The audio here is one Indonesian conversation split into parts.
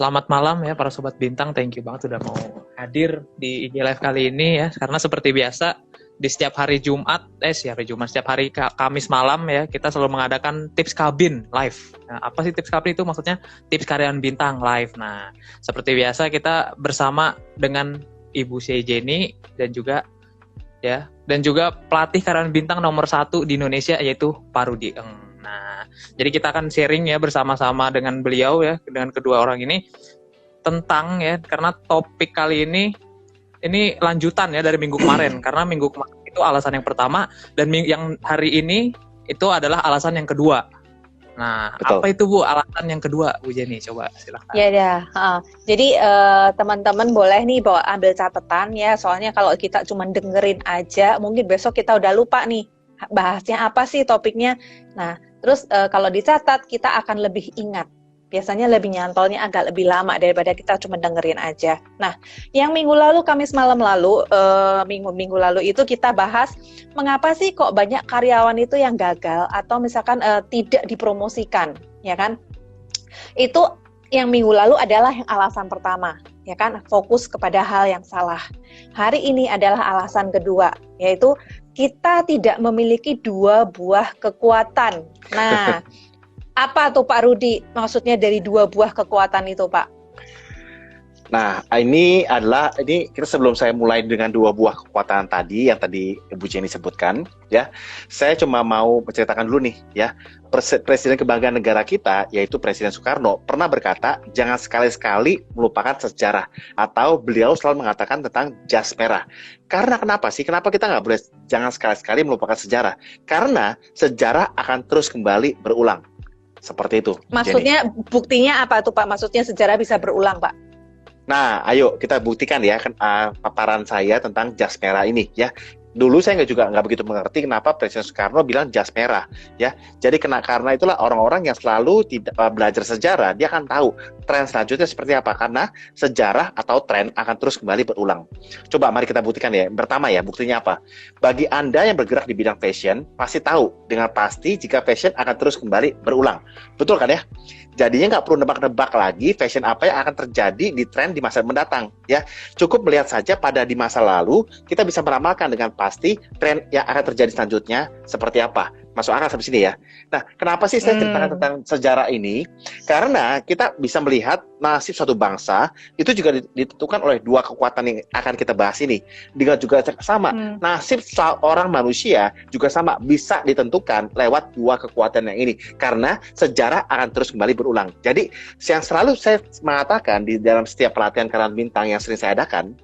Selamat malam ya para sobat bintang, thank you banget sudah mau hadir di IG Live kali ini ya. Karena seperti biasa di setiap hari Jumat, setiap hari Kamis malam ya, kita selalu mengadakan tips kabin live. Nah, apa sih tips kabin itu? Maksudnya tips karyawan bintang live. Nah, seperti biasa kita bersama dengan Ibu Syai Jenny dan juga pelatih karyawan bintang nomor 1 di Indonesia yaitu Pak Rudi Eng. Nah, jadi kita akan sharing ya bersama-sama dengan beliau ya, dengan kedua orang ini tentang ya, karena topik kali ini lanjutan ya dari minggu kemarin, karena minggu kemarin itu alasan yang pertama dan yang hari ini itu adalah alasan yang kedua. Nah, Betul. apa itu Bu alasan yang kedua, Bu Jenny? Coba silakan. Ya. Jadi teman-teman boleh nih bawa ambil catatan ya, soalnya kalau kita cuma dengerin aja, mungkin besok kita udah lupa nih bahasnya apa sih topiknya. Nah, terus kalau dicatat kita akan lebih ingat. Biasanya lebih nyantolnya agak lebih lama daripada kita cuma dengerin aja. Nah, yang minggu lalu, Kamis malam lalu, minggu lalu itu kita bahas mengapa sih kok banyak karyawan itu yang gagal atau misalkan tidak dipromosikan, ya kan? Itu yang minggu lalu adalah yang alasan pertama, ya kan? Fokus kepada hal yang salah. Hari ini adalah alasan kedua, yaitu kita tidak memiliki 2 buah kekuatan. Nah, apa tuh Pak Rudi maksudnya dari 2 buah kekuatan itu, Pak? Nah, ini kita sebelum saya mulai dengan 2 buah kekuatan tadi yang tadi Ibu Jenny sebutkan, ya, saya cuma mau menceritakan dulu nih, ya, Presiden kebanggaan negara kita, yaitu Presiden Soekarno, pernah berkata, jangan sekali-sekali melupakan sejarah, atau beliau selalu mengatakan tentang jas merah. Karena kenapa sih? Kenapa kita nggak boleh jangan sekali-sekali melupakan sejarah? Karena sejarah akan terus kembali berulang. Seperti itu. Maksudnya Jenny. Buktinya apa tuh Pak? Maksudnya sejarah bisa berulang, Pak? Nah, ayo kita buktikan ya paparan saya tentang jas merah ini ya. Dulu saya nggak begitu mengerti kenapa Presiden Soekarno bilang jas merah ya. Jadi karena itulah orang-orang yang selalu tidak belajar sejarah, dia akan tahu tren selanjutnya seperti apa, karena sejarah atau tren akan terus kembali berulang. Coba mari kita buktikan ya. Pertama ya, buktinya apa? Bagi Anda yang bergerak di bidang fashion, pasti tahu dengan pasti jika fashion akan terus kembali berulang. Betul kan ya? Jadinya nggak perlu nebak-nebak lagi fashion apa yang akan terjadi di tren di masa mendatang ya. Cukup melihat saja pada di masa lalu, kita bisa meramalkan dengan pasti tren yang akan terjadi selanjutnya seperti apa. Masuk akal sampai sini ya. Nah, kenapa sih saya ceritakan tentang sejarah ini? Karena kita bisa melihat nasib suatu bangsa itu juga ditentukan oleh 2 kekuatan yang akan kita bahas ini. Dengan juga sama, nasib seorang manusia juga sama, bisa ditentukan lewat 2 kekuatan yang ini. Karena sejarah akan terus kembali berulang. Jadi, yang selalu saya mengatakan di dalam setiap pelatihan karyawan bintang yang sering saya adakan,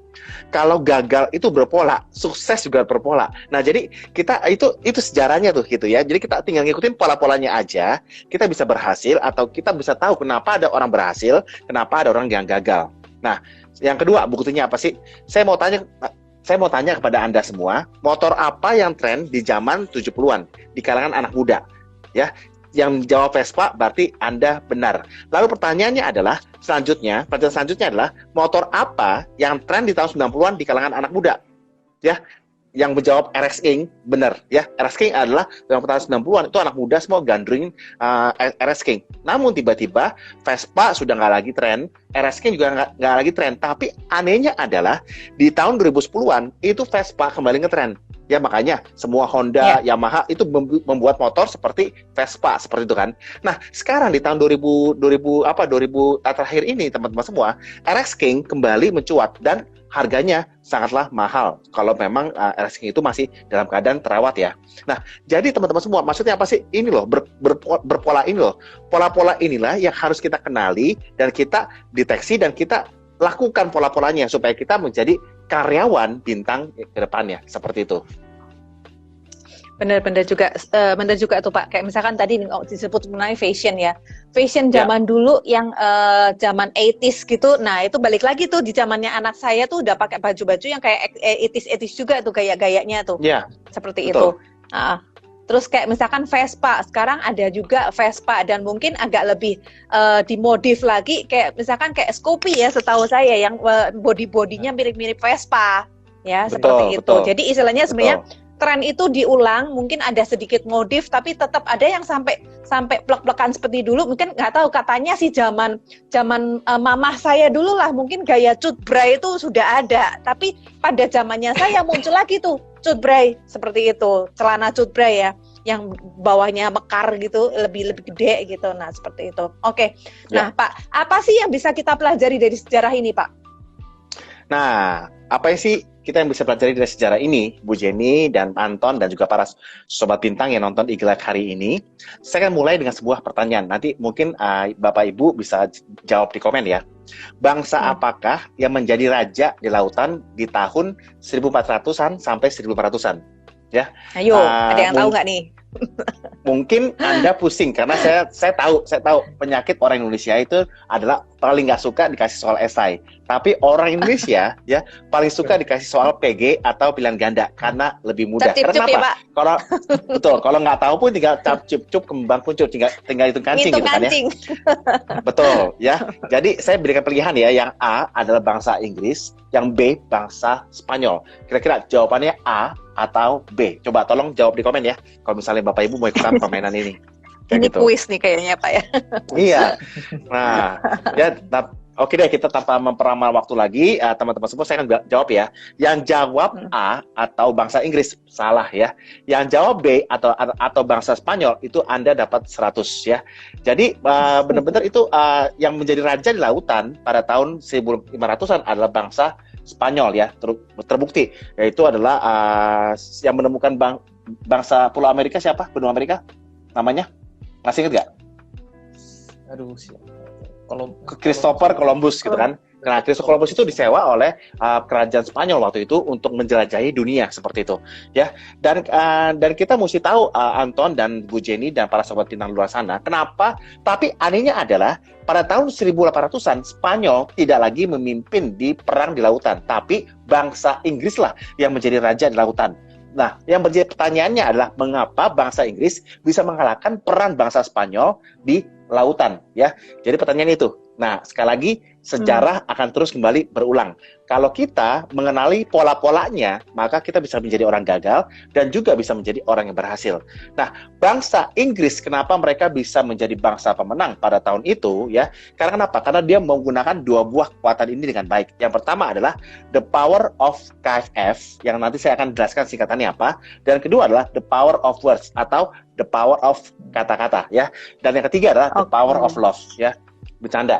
kalau gagal itu berpola, sukses juga berpola. Nah, jadi kita itu sejarahnya tuh gitu ya. Jadi kita tinggal ngikutin pola-polanya aja, kita bisa berhasil atau kita bisa tahu kenapa ada orang berhasil, kenapa ada orang yang gagal. Nah, yang kedua, buktinya apa sih? Saya mau tanya kepada Anda semua, motor apa yang tren di zaman 70-an di kalangan anak muda? Ya, yang jawab Vespa berarti Anda benar. Lalu pertanyaannya adalah pertanyaan selanjutnya adalah motor apa yang tren di tahun 90-an di kalangan anak muda? Ya, yang menjawab RX King benar ya. RX King adalah yang tahun 90-an, itu anak muda semua gandrungin RX King. Namun tiba-tiba Vespa sudah nggak lagi tren, RX King juga nggak lagi tren. Tapi anehnya adalah di tahun 2010-an itu Vespa kembali ngetren. Ya, makanya semua Honda, Yamaha itu membuat motor seperti Vespa, seperti itu kan. Nah, sekarang di tahun 2000 terakhir ini teman-teman semua, RX King kembali mencuat dan harganya sangatlah mahal kalau memang RX King itu masih dalam keadaan terawat ya. Nah, jadi teman-teman semua, maksudnya apa sih? Ini loh, berpola ini loh. Pola-pola inilah yang harus kita kenali dan kita deteksi dan kita lakukan pola-polanya supaya kita menjadi karyawan bintang ke depannya, seperti itu. Benar juga tuh Pak. Kayak misalkan tadi disebut mengenai fashion ya. Fashion zaman dulu yang zaman 80s gitu. Nah, itu balik lagi tuh di zamannya anak saya tuh udah pakai baju-baju yang kayak 80s juga tuh gaya-gayanya tuh. Iya. Seperti betul. Itu. Terus kayak misalkan Vespa, sekarang ada juga Vespa dan mungkin agak lebih dimodif lagi kayak misalkan kayak Scoopy ya, setahu saya yang body-bodinya mirip-mirip Vespa ya, seperti itu. Jadi istilahnya sebenarnya tren itu diulang, mungkin ada sedikit modif, tapi tetap ada yang sampai plek-plekan seperti dulu. Mungkin nggak tahu, katanya sih zaman mamah saya dulu lah, mungkin gaya cutbray itu sudah ada. Tapi pada zamannya saya muncul lagi tuh cutbray seperti itu, celana cutbray ya, yang bawahnya mekar gitu, lebih gede gitu. Nah seperti itu. Oke. Nah Pak, apa sih yang bisa kita pelajari dari sejarah ini Pak? Nah, apa sih kita yang bisa pelajari dari sejarah ini, Bu Jenny dan Anton dan juga para sobat bintang yang nonton Eagle Live hari ini? Saya akan mulai dengan sebuah pertanyaan. Nanti mungkin Bapak Ibu bisa jawab di komen ya. Bangsa apakah yang menjadi raja di lautan di tahun 1400-an sampai 1500-an? Ya. Ayo, ada yang tahu nggak nih? Mungkin Anda pusing karena saya tahu penyakit orang Indonesia itu adalah paling nggak suka dikasih soal esai. Tapi orang Indonesia ya paling suka dikasih soal PG atau pilihan ganda karena lebih mudah. Karena apa? Ya, kalau betul, kalau nggak tahu pun tinggal cup kembang muncul, tinggal hitung kancing gitu kan ya. Betul ya. Jadi saya berikan pilihan ya, yang A adalah bangsa Inggris, yang B bangsa Spanyol. Kira-kira jawabannya A atau B? Coba tolong jawab di komen ya. Kalau misalnya Bapak Ibu mau ikutan permainan ini. Ini gitu. Kuis nih kayaknya Pak ya. Iya. Nah, ya oke deh, kita tanpa memperamal waktu lagi, teman-teman semua saya akan jawab ya. Yang jawab A atau bangsa Inggris salah ya. Yang jawab B atau bangsa Spanyol itu Anda dapat 100 ya. Jadi benar-benar itu yang menjadi raja di lautan pada tahun 1500-an adalah bangsa Spanyol ya. Terbukti yaitu adalah yang menemukan bangsa Pulau Amerika siapa? Benua Amerika namanya? Masih ingat nggak? Aduh, Christopher Columbus gitu kan. Nah, Christopher Columbus itu disewa oleh kerajaan Spanyol waktu itu untuk menjelajahi dunia seperti itu, ya. Dan kita mesti tahu Anton dan Bu Jenny dan para sobat bintang luar sana, kenapa? Tapi anehnya adalah pada tahun 1800-an Spanyol tidak lagi memimpin di perang di lautan, tapi bangsa Inggris lah yang menjadi raja di lautan. Nah, yang menjadi pertanyaannya adalah mengapa bangsa Inggris bisa mengalahkan peran bangsa Spanyol di lautan, ya. Jadi pertanyaan itu. Nah, sekali lagi sejarah akan terus kembali berulang. Kalau kita mengenali pola-polanya, maka kita bisa menjadi orang gagal dan juga bisa menjadi orang yang berhasil. Nah, bangsa Inggris kenapa mereka bisa menjadi bangsa pemenang pada tahun itu, ya? Karena kenapa? Karena dia menggunakan dua buah kekuatan ini dengan baik. Yang pertama adalah the power of KFF, yang nanti saya akan jelaskan singkatannya apa. Dan kedua adalah the power of words atau the power of kata-kata, ya. Dan yang ketiga adalah the power of love, ya. Bercanda,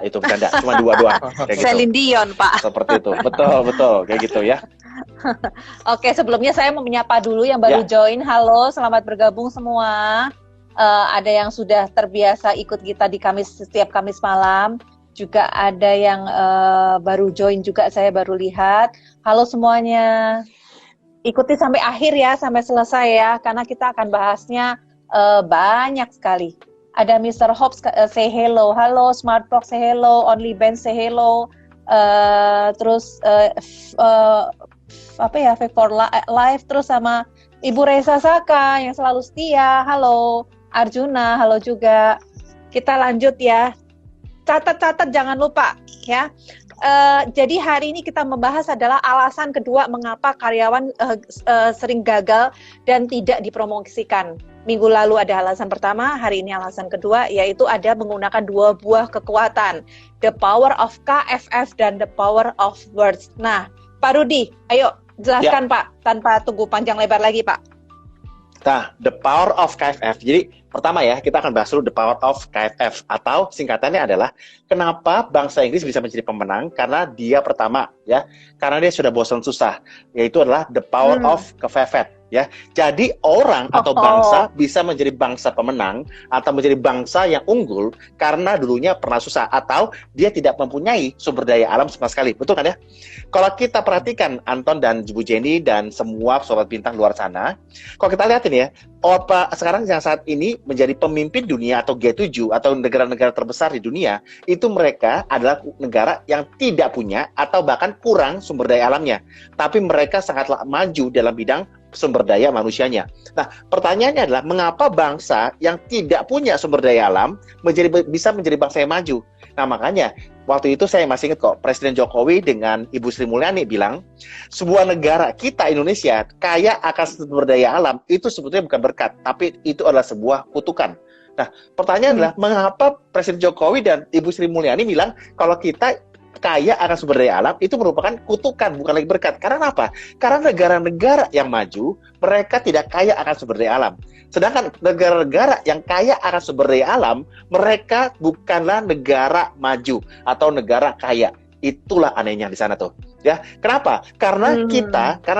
cuma dua kayak gitu. Celine Dion Pak. Seperti itu, betul kayak gitu ya. Oke, sebelumnya saya mau menyapa dulu yang baru join. Halo, selamat bergabung semua. Ada yang sudah terbiasa ikut kita di setiap Kamis malam. Juga ada yang baru join juga, saya baru lihat. Halo semuanya. Ikuti sampai akhir ya, sampai selesai ya, karena kita akan bahasnya banyak sekali. Ada Mr. Hobbs say hello, halo Smartbox say hello, Only Band say hello, terus Fake for Life, terus sama Ibu Reza Saka yang selalu setia, halo Arjuna, halo juga. Kita lanjut ya, catat jangan lupa ya. Jadi hari ini kita membahas adalah alasan kedua mengapa karyawan sering gagal dan tidak dipromosikan. Minggu lalu ada alasan pertama, hari ini alasan kedua, yaitu ada menggunakan dua buah kekuatan, the power of KFF dan the power of words. Nah, Pak Rudi, ayo jelaskan Pak, tanpa tunggu panjang lebar lagi Pak. Nah, the power of KFF. Jadi pertama ya, kita akan bahas dulu the power of KFF, atau singkatannya adalah kenapa bangsa Inggris bisa menjadi pemenang, karena dia pertama ya, karena dia sudah bosan susah, yaitu adalah the power of kefefet. Ya, jadi orang atau bangsa bisa menjadi bangsa pemenang atau menjadi bangsa yang unggul karena dulunya pernah susah atau dia tidak mempunyai sumber daya alam sama sekali, betul kan ya? Kalau kita perhatikan Anton dan Bu Jenny dan semua sobat bintang luar sana, kalau kita lihatin ya, sekarang yang saat ini menjadi pemimpin dunia atau G7 atau negara-negara terbesar di dunia, itu mereka adalah negara yang tidak punya atau bahkan kurang sumber daya alamnya, tapi mereka sangatlah maju dalam bidang sumber daya manusianya. Nah, pertanyaannya adalah mengapa bangsa yang tidak punya sumber daya alam bisa menjadi bangsa yang maju? Nah, makanya waktu itu saya masih ingat kok, Presiden Jokowi dengan Ibu Sri Mulyani bilang, sebuah negara kita Indonesia kaya akan sumber daya alam, itu sebetulnya bukan berkat, tapi itu adalah sebuah kutukan. Nah, pertanyaan adalah, mengapa Presiden Jokowi dan Ibu Sri Mulyani bilang kalau kita kaya akan sumber daya alam itu merupakan kutukan, bukan lagi berkat. Karena apa? Karena negara-negara yang maju, mereka tidak kaya akan sumber daya alam. Sedangkan negara-negara yang kaya akan sumber daya alam, mereka bukanlah negara maju atau negara kaya. Itulah anehnya di sana tuh. Ya, kenapa? Karena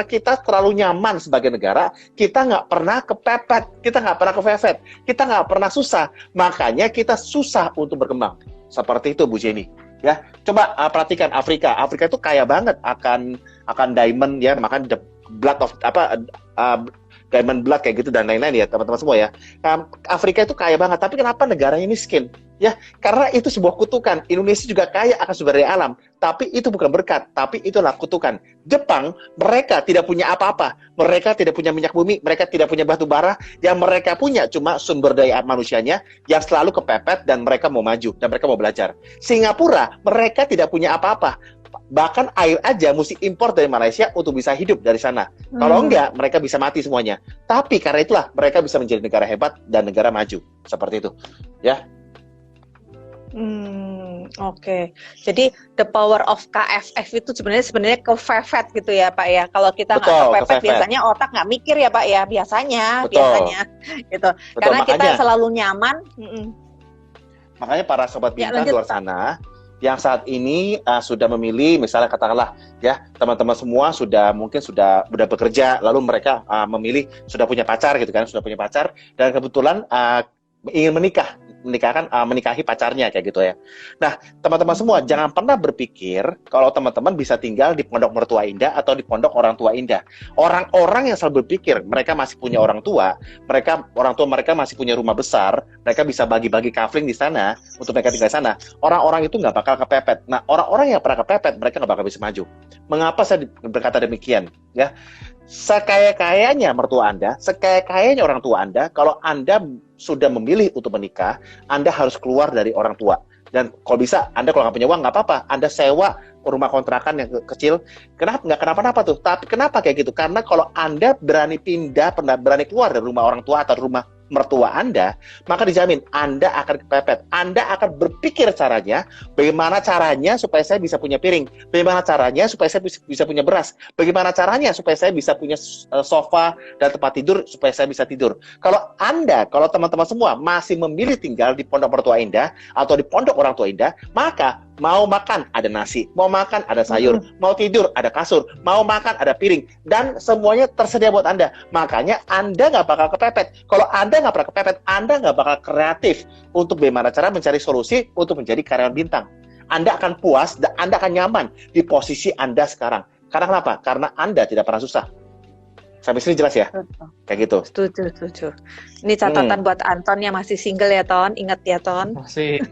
kita terlalu nyaman sebagai negara, kita nggak pernah kepepet, kita nggak pernah kefefet, kita nggak pernah susah. Makanya kita susah untuk berkembang. Seperti itu, Bu Jenny. Ya, coba perhatikan Afrika. Afrika itu kaya banget akan diamond ya, makan the blood of diamond blood kayak gitu dan lain-lain ya, teman-teman semua ya. Afrika itu kaya banget, tapi kenapa negaranya miskin? Ya, karena itu sebuah kutukan. Indonesia juga kaya akan sumber daya alam, tapi itu bukan berkat, tapi itulah kutukan. Jepang, mereka tidak punya apa-apa. Mereka tidak punya minyak bumi, mereka tidak punya batu bara. Yang mereka punya cuma sumber daya manusianya yang selalu kepepet dan mereka mau maju dan mereka mau belajar. Singapura, mereka tidak punya apa-apa. Bahkan air aja mesti impor dari Malaysia untuk bisa hidup dari sana. Kalau enggak, mereka bisa mati semuanya. Tapi karena itulah mereka bisa menjadi negara hebat dan negara maju. Seperti itu. Ya. Oke. Jadi the power of KFF itu sebenarnya kefefet gitu ya Pak ya. Kalau kita nggak kepepet biasanya otak nggak mikir ya Pak ya. Biasanya gitu. Betul, Karena makanya, kita selalu nyaman. Makanya para sobat bintang di luar sana yang saat ini sudah memilih, misalnya katakanlah ya, teman-teman semua mungkin sudah bekerja, lalu mereka memilih sudah punya pacar gitu kan, sudah punya pacar dan kebetulan ingin menikahi pacarnya kayak gitu ya. Nah, teman-teman semua jangan pernah berpikir kalau teman-teman bisa tinggal di pondok mertua indah atau di pondok orang tua indah. Orang-orang yang selalu berpikir mereka masih punya orang tua mereka masih punya rumah besar, mereka bisa bagi-bagi kafling di sana untuk mereka tinggal di sana. Orang-orang itu nggak bakal kepepet. Nah, orang-orang yang pernah kepepet mereka nggak bakal bisa maju. Mengapa saya berkata demikian? Ya, sekaya-kayanya mertua Anda, sekaya-kayanya orang tua Anda, kalau Anda sudah memilih untuk menikah, Anda harus keluar dari orang tua. Dan kalau bisa, Anda kalau nggak punya uang, nggak apa-apa. Anda sewa rumah kontrakan yang kecil. Kenapa? Nggak kenapa-napa tuh. Tapi kenapa kayak gitu? Karena kalau Anda berani pindah, berani keluar dari rumah orang tua atau rumah mertua Anda, maka dijamin Anda akan kepepet. Anda akan berpikir caranya, bagaimana caranya supaya saya bisa punya piring, bagaimana caranya supaya saya bisa punya beras, bagaimana caranya supaya saya bisa punya sofa dan tempat tidur supaya saya bisa tidur. Kalau teman-teman semua masih memilih tinggal di pondok mertua indah atau di pondok orang tua indah, maka mau makan ada nasi, mau makan ada sayur, mau tidur ada kasur, mau makan ada piring, dan semuanya tersedia buat Anda. Makanya Anda nggak bakal kepepet. Kalau Anda nggak pernah kepepet, Anda nggak bakal kreatif untuk bagaimana cara mencari solusi untuk menjadi karyawan bintang. Anda akan puas dan Anda akan nyaman di posisi Anda sekarang. Karena kenapa? Karena Anda tidak pernah susah. Sampai sini jelas ya? Kayak gitu. Setuju. Ini catatan buat Anton yang masih single ya, Ton. Ingat ya, Ton. Masih.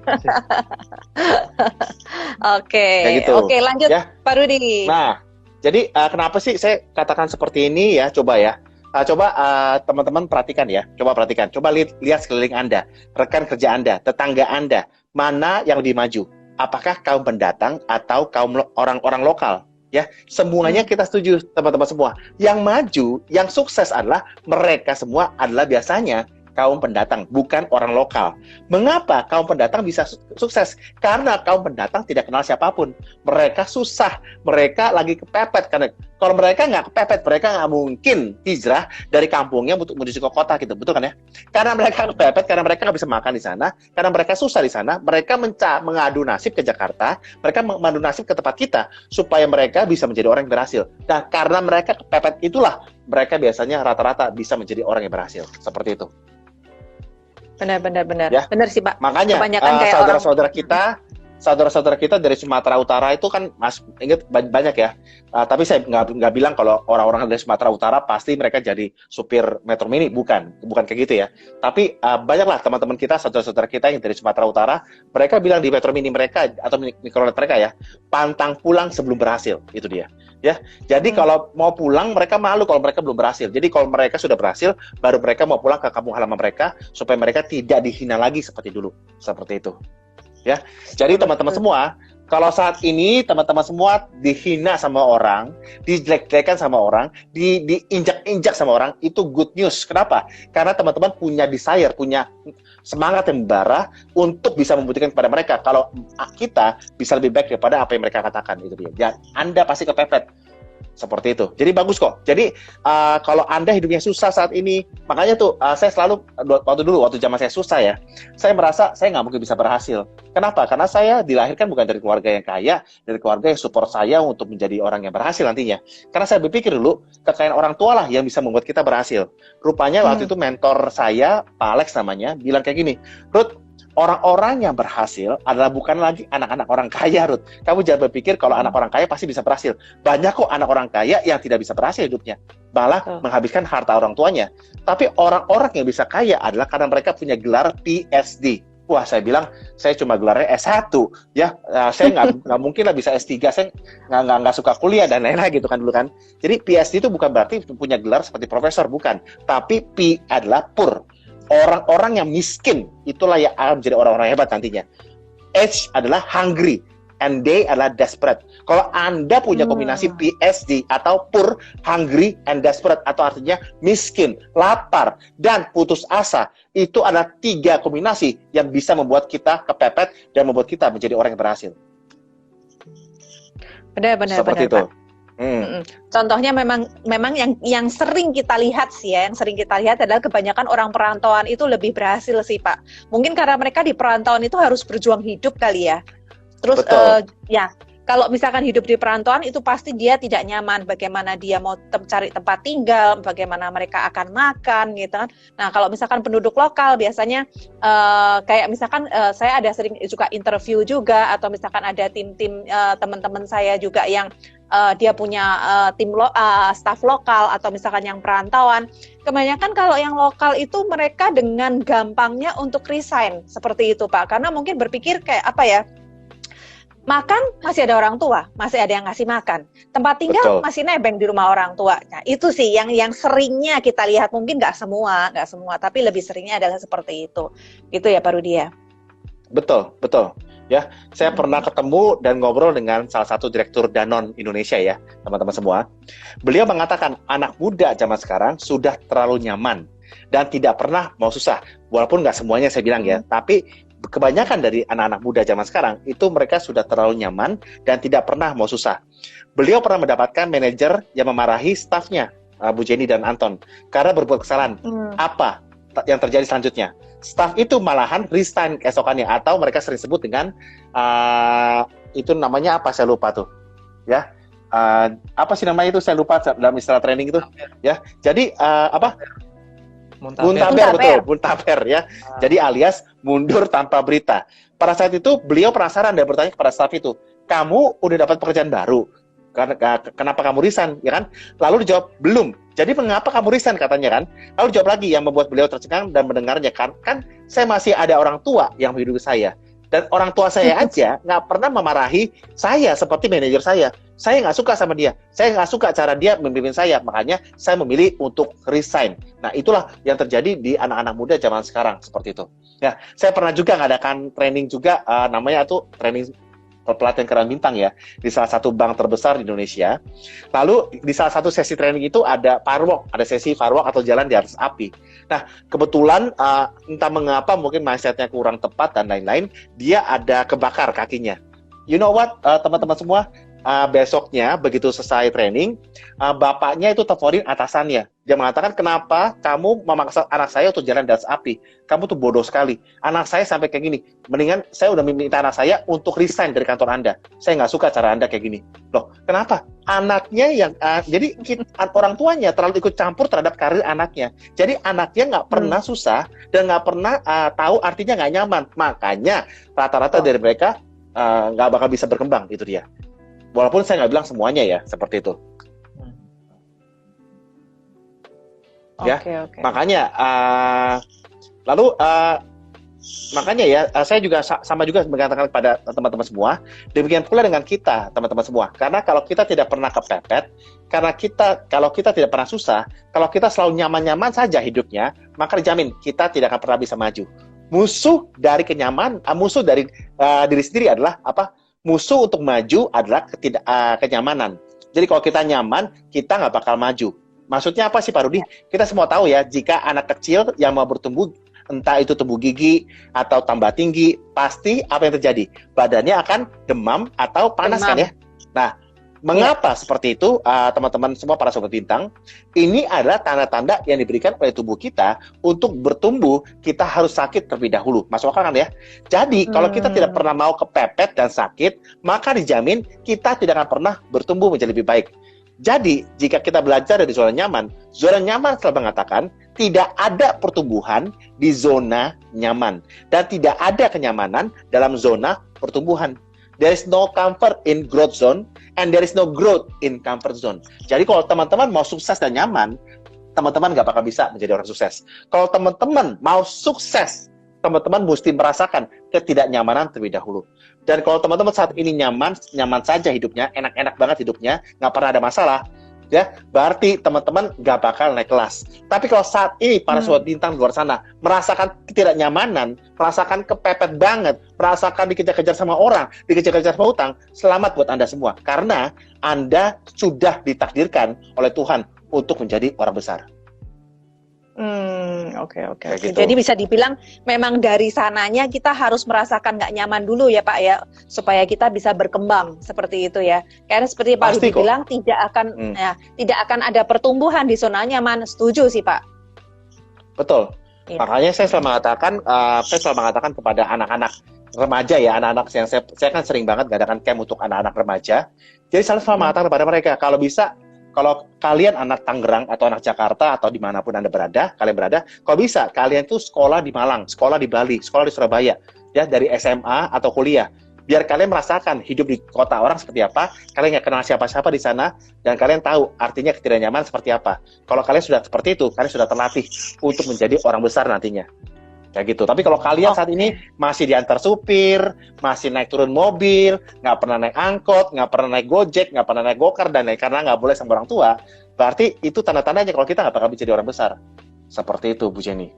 Oke, gitu. Oke, lanjut ya. Pak Rudi. Nah, jadi kenapa sih saya katakan seperti ini ya? Coba ya. Teman-teman perhatikan ya. Coba lihat sekeliling Anda, rekan kerja Anda, tetangga Anda. Mana yang lebih maju? Apakah kaum pendatang atau kaum orang-orang lokal? Ya, semuanya kita setuju teman-teman semua. Yang maju, yang sukses adalah mereka semua adalah biasanya kaum pendatang, bukan orang lokal. Mengapa kaum pendatang bisa sukses? Karena kaum pendatang tidak kenal siapapun. Mereka susah, mereka lagi kepepet. Karena kalau mereka nggak kepepet, mereka nggak mungkin hijrah dari kampungnya untuk menuju ke kota gitu, betul kan ya? Karena mereka kepepet, karena mereka nggak bisa makan di sana, karena mereka susah di sana, mereka mengadu nasib ke Jakarta, mereka mengadu nasib ke tempat kita, supaya mereka bisa menjadi orang yang berhasil. Nah, karena mereka kepepet itulah, mereka biasanya rata-rata bisa menjadi orang yang berhasil. Seperti itu. Benar. Ya. Benar sih, Pak. Makanya saudara-saudara kita dari Sumatera Utara itu kan ingat banyak ya. Tapi saya nggak bilang kalau orang-orang dari Sumatera Utara pasti mereka jadi supir Metro Mini, bukan kayak gitu ya. Tapi banyaklah teman-teman kita, saudara-saudara kita yang dari Sumatera Utara, mereka bilang di Metro Mini mereka atau mikrolet mereka ya, pantang pulang sebelum berhasil, itu dia. Ya, jadi kalau mau pulang mereka malu kalau mereka belum berhasil. Jadi kalau mereka sudah berhasil, baru mereka mau pulang ke kampung halaman mereka supaya mereka tidak dihina lagi seperti dulu, seperti itu. Ya, jadi teman-teman semua, kalau saat ini teman-teman semua dihina sama orang, dijelek-jelekan sama orang, diinjak-injak sama orang, itu good news. Kenapa? Karena teman-teman punya desire, punya semangat yang membara untuk bisa membuktikan kepada mereka kalau kita bisa lebih baik daripada apa yang mereka katakan. Itu dia. Ya, Anda pasti kepepet. Seperti itu. Jadi bagus kok. Jadi kalau Anda hidupnya susah saat ini, makanya tuh saya selalu waktu zaman saya susah ya, saya merasa saya nggak mungkin bisa berhasil. Kenapa? Karena saya dilahirkan bukan dari keluarga yang kaya, dari keluarga yang support saya untuk menjadi orang yang berhasil nantinya. Karena saya berpikir dulu kekayaan orang tua lah yang bisa membuat kita berhasil. Rupanya waktu itu mentor saya, Pak Alex namanya, bilang kayak gini, Ruth, orang-orang yang berhasil adalah bukan lagi anak-anak orang kaya, Ruth. Kamu jangan berpikir kalau anak orang kaya pasti bisa berhasil. Banyak kok anak orang kaya yang tidak bisa berhasil hidupnya. Malah menghabiskan harta orang tuanya. Tapi orang-orang yang bisa kaya adalah karena mereka punya gelar PhD. Wah, saya bilang, saya cuma gelarnya S1. Ya, saya nggak mungkin lah bisa S3. Saya nggak suka kuliah dan lain-lain gitu kan dulu kan. Jadi PhD itu bukan berarti punya gelar seperti profesor, bukan. Tapi P adalah poor. Orang-orang yang miskin, itulah yang akan menjadi orang-orang hebat nantinya. H adalah hungry, and D adalah desperate. Kalau Anda punya kombinasi PSD atau poor, hungry, and desperate, atau artinya miskin, lapar, dan putus asa, itu adalah 3 kombinasi yang bisa membuat kita kepepet dan membuat kita menjadi orang yang berhasil. Benar-benar. Seperti itu. Contohnya memang yang sering kita lihat sih ya, yang sering kita lihat adalah kebanyakan orang perantauan itu lebih berhasil sih Pak. Mungkin karena mereka di perantauan itu harus berjuang hidup kali ya. Terus ya kalau misalkan hidup di perantauan itu pasti dia tidak nyaman. Bagaimana dia mau cari tempat tinggal, bagaimana mereka akan makan gitu kan. Nah kalau misalkan penduduk lokal biasanya kayak misalkan saya ada sering juga interview juga, atau misalkan ada tim-tim teman-teman saya juga yang dia punya staf lokal atau misalkan yang perantauan. Kebanyakan kalau yang lokal itu mereka dengan gampangnya untuk resign seperti itu Pak. Karena mungkin berpikir kayak apa ya, makan masih ada orang tua, masih ada yang ngasih makan. Tempat tinggal masih nebeng di rumah orang tua. Nah, itu sih yang seringnya kita lihat. Mungkin nggak semua, tapi lebih seringnya adalah seperti itu. Gitu ya Pak Rudi ya? Betul. Ya, saya pernah ketemu dan ngobrol dengan salah satu direktur Danone Indonesia ya, teman-teman semua. Beliau mengatakan anak muda zaman sekarang sudah terlalu nyaman dan tidak pernah mau susah. Walaupun nggak semuanya saya bilang ya, tapi kebanyakan dari anak-anak muda zaman sekarang itu mereka sudah terlalu nyaman dan tidak pernah mau susah. Beliau pernah mendapatkan manajer yang memarahi stafnya, Bu Jenny dan Anton, karena berbuat kesalahan. Apa yang terjadi selanjutnya? Staf itu malahan resign keesokannya, atau mereka sering sebut dengan itu namanya apa, saya lupa tuh ya, apa sih namanya itu, saya lupa dalam istilah training itu ya. Jadi apa, Muntaber ya. Jadi alias mundur tanpa berita. Pada saat itu beliau penasaran dan bertanya kepada staf itu, kamu udah dapat pekerjaan baru? Kenapa kamu resign, ya kan? Lalu dijawab, belum. Jadi mengapa kamu resign, katanya kan? Lalu dijawab lagi yang membuat beliau tercengang dan mendengarnya, kan saya masih ada orang tua yang menghidupi saya. Dan orang tua saya aja nggak pernah memarahi saya seperti manajer saya. Saya nggak suka sama dia. Saya nggak suka cara dia memimpin saya. Makanya saya memilih untuk resign. Nah, itulah yang terjadi di anak-anak muda zaman sekarang, seperti itu. Ya, saya pernah juga ngadakan training juga, namanya tuh training pelatihan keran bintang ya, di salah satu bank terbesar di Indonesia. Lalu di salah satu sesi training itu ada firewalk, ada sesi firewalk atau jalan di atas api. Nah, kebetulan entah mengapa mungkin mindsetnya kurang tepat dan lain-lain, dia ada kebakar kakinya. You know what, teman-teman semua, besoknya begitu selesai training, bapaknya itu teleponin atasannya. Dia mengatakan, kenapa kamu memaksa anak saya untuk jalan di atas api? Kamu tuh bodoh sekali. Anak saya sampai kayak gini. Mendingan saya udah meminta anak saya untuk resign dari kantor Anda. Saya nggak suka cara Anda kayak gini. Loh, kenapa? Anaknya yang jadi orang tuanya terlalu ikut campur terhadap karir anaknya. Jadi anaknya nggak pernah susah dan nggak pernah tahu artinya nggak nyaman. Makanya rata-rata dari mereka nggak bakal bisa berkembang. Itu dia. Walaupun saya nggak bilang semuanya ya, seperti itu. Ya, okay. Makanya makanya ya, saya juga sama juga mengatakan kepada teman-teman semua, demikian pula dengan kita, teman-teman semua. Karena kalau kita tidak pernah kepepet, kalau kita tidak pernah susah, kalau kita selalu nyaman-nyaman saja hidupnya, maka dijamin kita tidak akan pernah bisa maju. Musuh dari musuh dari diri sendiri adalah apa? Musuh untuk maju adalah kenyamanan. Jadi kalau kita nyaman, kita nggak bakal maju. Maksudnya apa sih Pak Rudi? Kita semua tahu ya, jika anak kecil yang mau bertumbuh, entah itu tumbuh gigi atau tambah tinggi, pasti apa yang terjadi? Badannya akan demam atau panas kan ya? Nah, mengapa seperti itu, teman-teman semua para sobat bintang? Ini adalah tanda-tanda yang diberikan oleh tubuh kita untuk bertumbuh, kita harus sakit terlebih dahulu. Masuk akal kan ya? Jadi, kalau kita tidak pernah mau kepepet dan sakit, maka dijamin kita tidak akan pernah bertumbuh menjadi lebih baik. Jadi, jika kita belajar dari zona nyaman selalu mengatakan, tidak ada pertumbuhan di zona nyaman. Dan tidak ada kenyamanan dalam zona pertumbuhan. There is no comfort in growth zone, and there is no growth in comfort zone. Jadi kalau teman-teman mau sukses dan nyaman, teman-teman nggak bakal bisa menjadi orang sukses. Kalau teman-teman mau sukses, teman-teman mesti merasakan ketidaknyamanan terlebih dahulu. Dan kalau teman-teman saat ini nyaman saja hidupnya, enak-enak banget hidupnya, nggak pernah ada masalah, ya berarti teman-teman nggak bakal naik kelas. Tapi kalau saat ini para sobat bintang di luar sana merasakan ketidaknyamanan, merasakan kepepet banget, merasakan dikejar-kejar sama orang, dikejar-kejar sama utang, selamat buat Anda semua. Karena Anda sudah ditakdirkan oleh Tuhan untuk menjadi orang besar. Oke. Gitu. Jadi bisa dibilang memang dari sananya kita harus merasakan nggak nyaman dulu ya Pak ya, supaya kita bisa berkembang seperti itu ya. Karena seperti Pak Rudi bilang tidak akan ada pertumbuhan di zona nyaman. Setuju sih Pak. Betul. Ya. Makanya saya selalu mengatakan kepada anak-anak remaja ya, anak-anak yang saya kan sering banget ngadakan camp untuk anak-anak remaja. Jadi selalu mengatakan kepada mereka, kalau kalian anak Tangerang atau anak Jakarta atau dimanapun kalian berada, kalau bisa kalian tuh sekolah di Malang, sekolah di Bali, sekolah di Surabaya, ya dari SMA atau kuliah, biar kalian merasakan hidup di kota orang seperti apa, kalian nggak kenal siapa-siapa di sana, dan kalian tahu artinya ketidaknyaman seperti apa. Kalau kalian sudah seperti itu, kalian sudah terlatih untuk menjadi orang besar nantinya. Kayak gitu. Tapi kalau kalian saat ini masih diantar supir, masih naik turun mobil, nggak pernah naik angkot, nggak pernah naik Gojek, nggak pernah naik Gokar, dan karena nggak boleh sama orang tua, berarti itu tanda-tandanya kalau kita nggak bakal jadi orang besar. Seperti itu, Bu Jenny.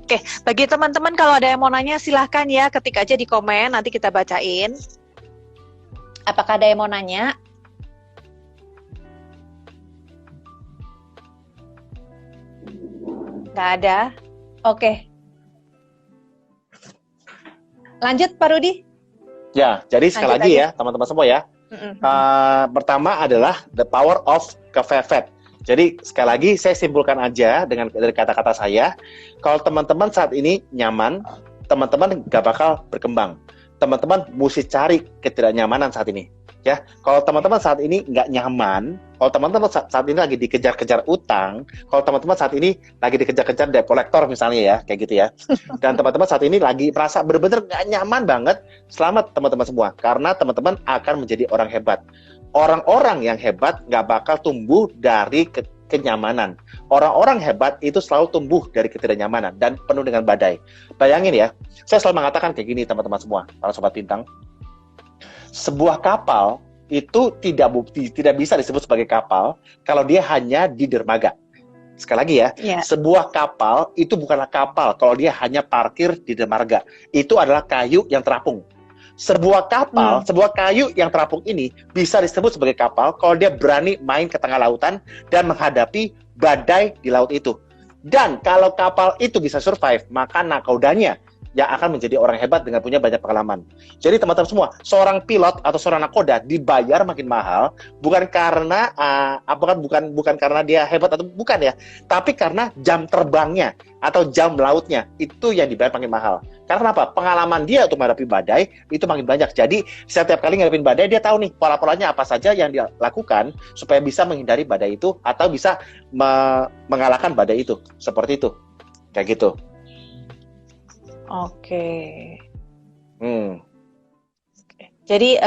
Oke, bagi teman-teman kalau ada yang mau nanya silahkan ya, ketik aja di komen, nanti kita bacain. Apakah ada yang mau nanya? Nggak ada? Oke. Lanjut Pak Rudi. Ya, jadi sekali lagi ya teman-teman semua ya. Pertama adalah the power of kepepet. Jadi sekali lagi saya simpulkan aja dari kata-kata saya, kalau teman-teman saat ini nyaman, teman-teman gak bakal berkembang. Teman-teman mesti cari ketidaknyamanan saat ini. Ya, kalau teman-teman saat ini nggak nyaman, kalau teman-teman saat ini lagi dikejar-kejar utang, kalau teman-teman saat ini lagi dikejar-kejar debt collector misalnya ya, kayak gitu ya, dan teman-teman saat ini lagi merasa benar-benar nggak nyaman banget, selamat teman-teman semua, karena teman-teman akan menjadi orang hebat. Orang-orang yang hebat nggak bakal tumbuh dari kenyamanan. Orang-orang hebat itu selalu tumbuh dari ketidaknyamanan dan penuh dengan badai. Bayangin ya, saya selalu mengatakan kayak gini teman-teman semua, para sobat bintang. Sebuah kapal itu tidak bisa disebut sebagai kapal kalau dia hanya di dermaga. Sekali lagi ya, sebuah kapal itu bukanlah kapal kalau dia hanya parkir di dermaga. Itu adalah kayu yang terapung. Sebuah kapal, sebuah kayu yang terapung ini bisa disebut sebagai kapal kalau dia berani main ke tengah lautan dan menghadapi badai di laut itu. Dan kalau kapal itu bisa survive, maka nakodanya yang akan menjadi orang hebat dengan punya banyak pengalaman. Jadi teman-teman semua, seorang pilot atau seorang nakoda dibayar makin mahal bukan karena bukan karena dia hebat atau bukan ya, tapi karena jam terbangnya atau jam lautnya itu yang dibayar makin mahal. Karena apa? Pengalaman dia untuk menghadapi badai itu makin banyak. Jadi setiap kali ngadepin badai dia tahu nih pola-polanya apa saja yang dia lakukan supaya bisa menghindari badai itu atau bisa mengalahkan badai itu. Seperti itu. Kayak gitu. Oke. Jadi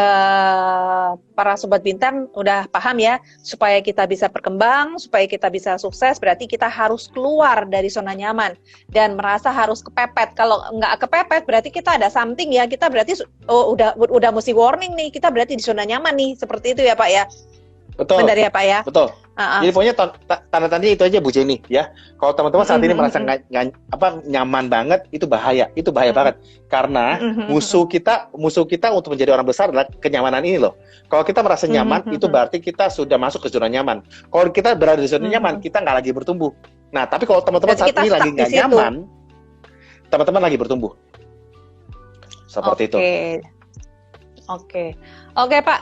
para sobat bintang udah paham ya, supaya kita bisa berkembang, supaya kita bisa sukses, berarti kita harus keluar dari zona nyaman dan merasa harus kepepet. Kalau nggak kepepet, berarti kita ada something ya. Kita berarti udah mesti warning nih. Kita berarti di zona nyaman nih, seperti itu ya Pak ya. Betul. Benar ya Pak ya. Betul. Jadi pokoknya tanda-tandanya itu aja Bu Jenny ya. Kalau teman-teman saat ini merasa nyaman banget, itu bahaya banget. Karena musuh kita untuk menjadi orang besar adalah kenyamanan ini loh. Kalau kita merasa nyaman, itu berarti kita sudah masuk ke zona nyaman. Kalau kita berada di zona nyaman, kita nggak lagi bertumbuh. Nah, tapi kalau teman-teman saat ini lagi nggak nyaman, teman-teman lagi bertumbuh. Seperti itu. Oke Pak.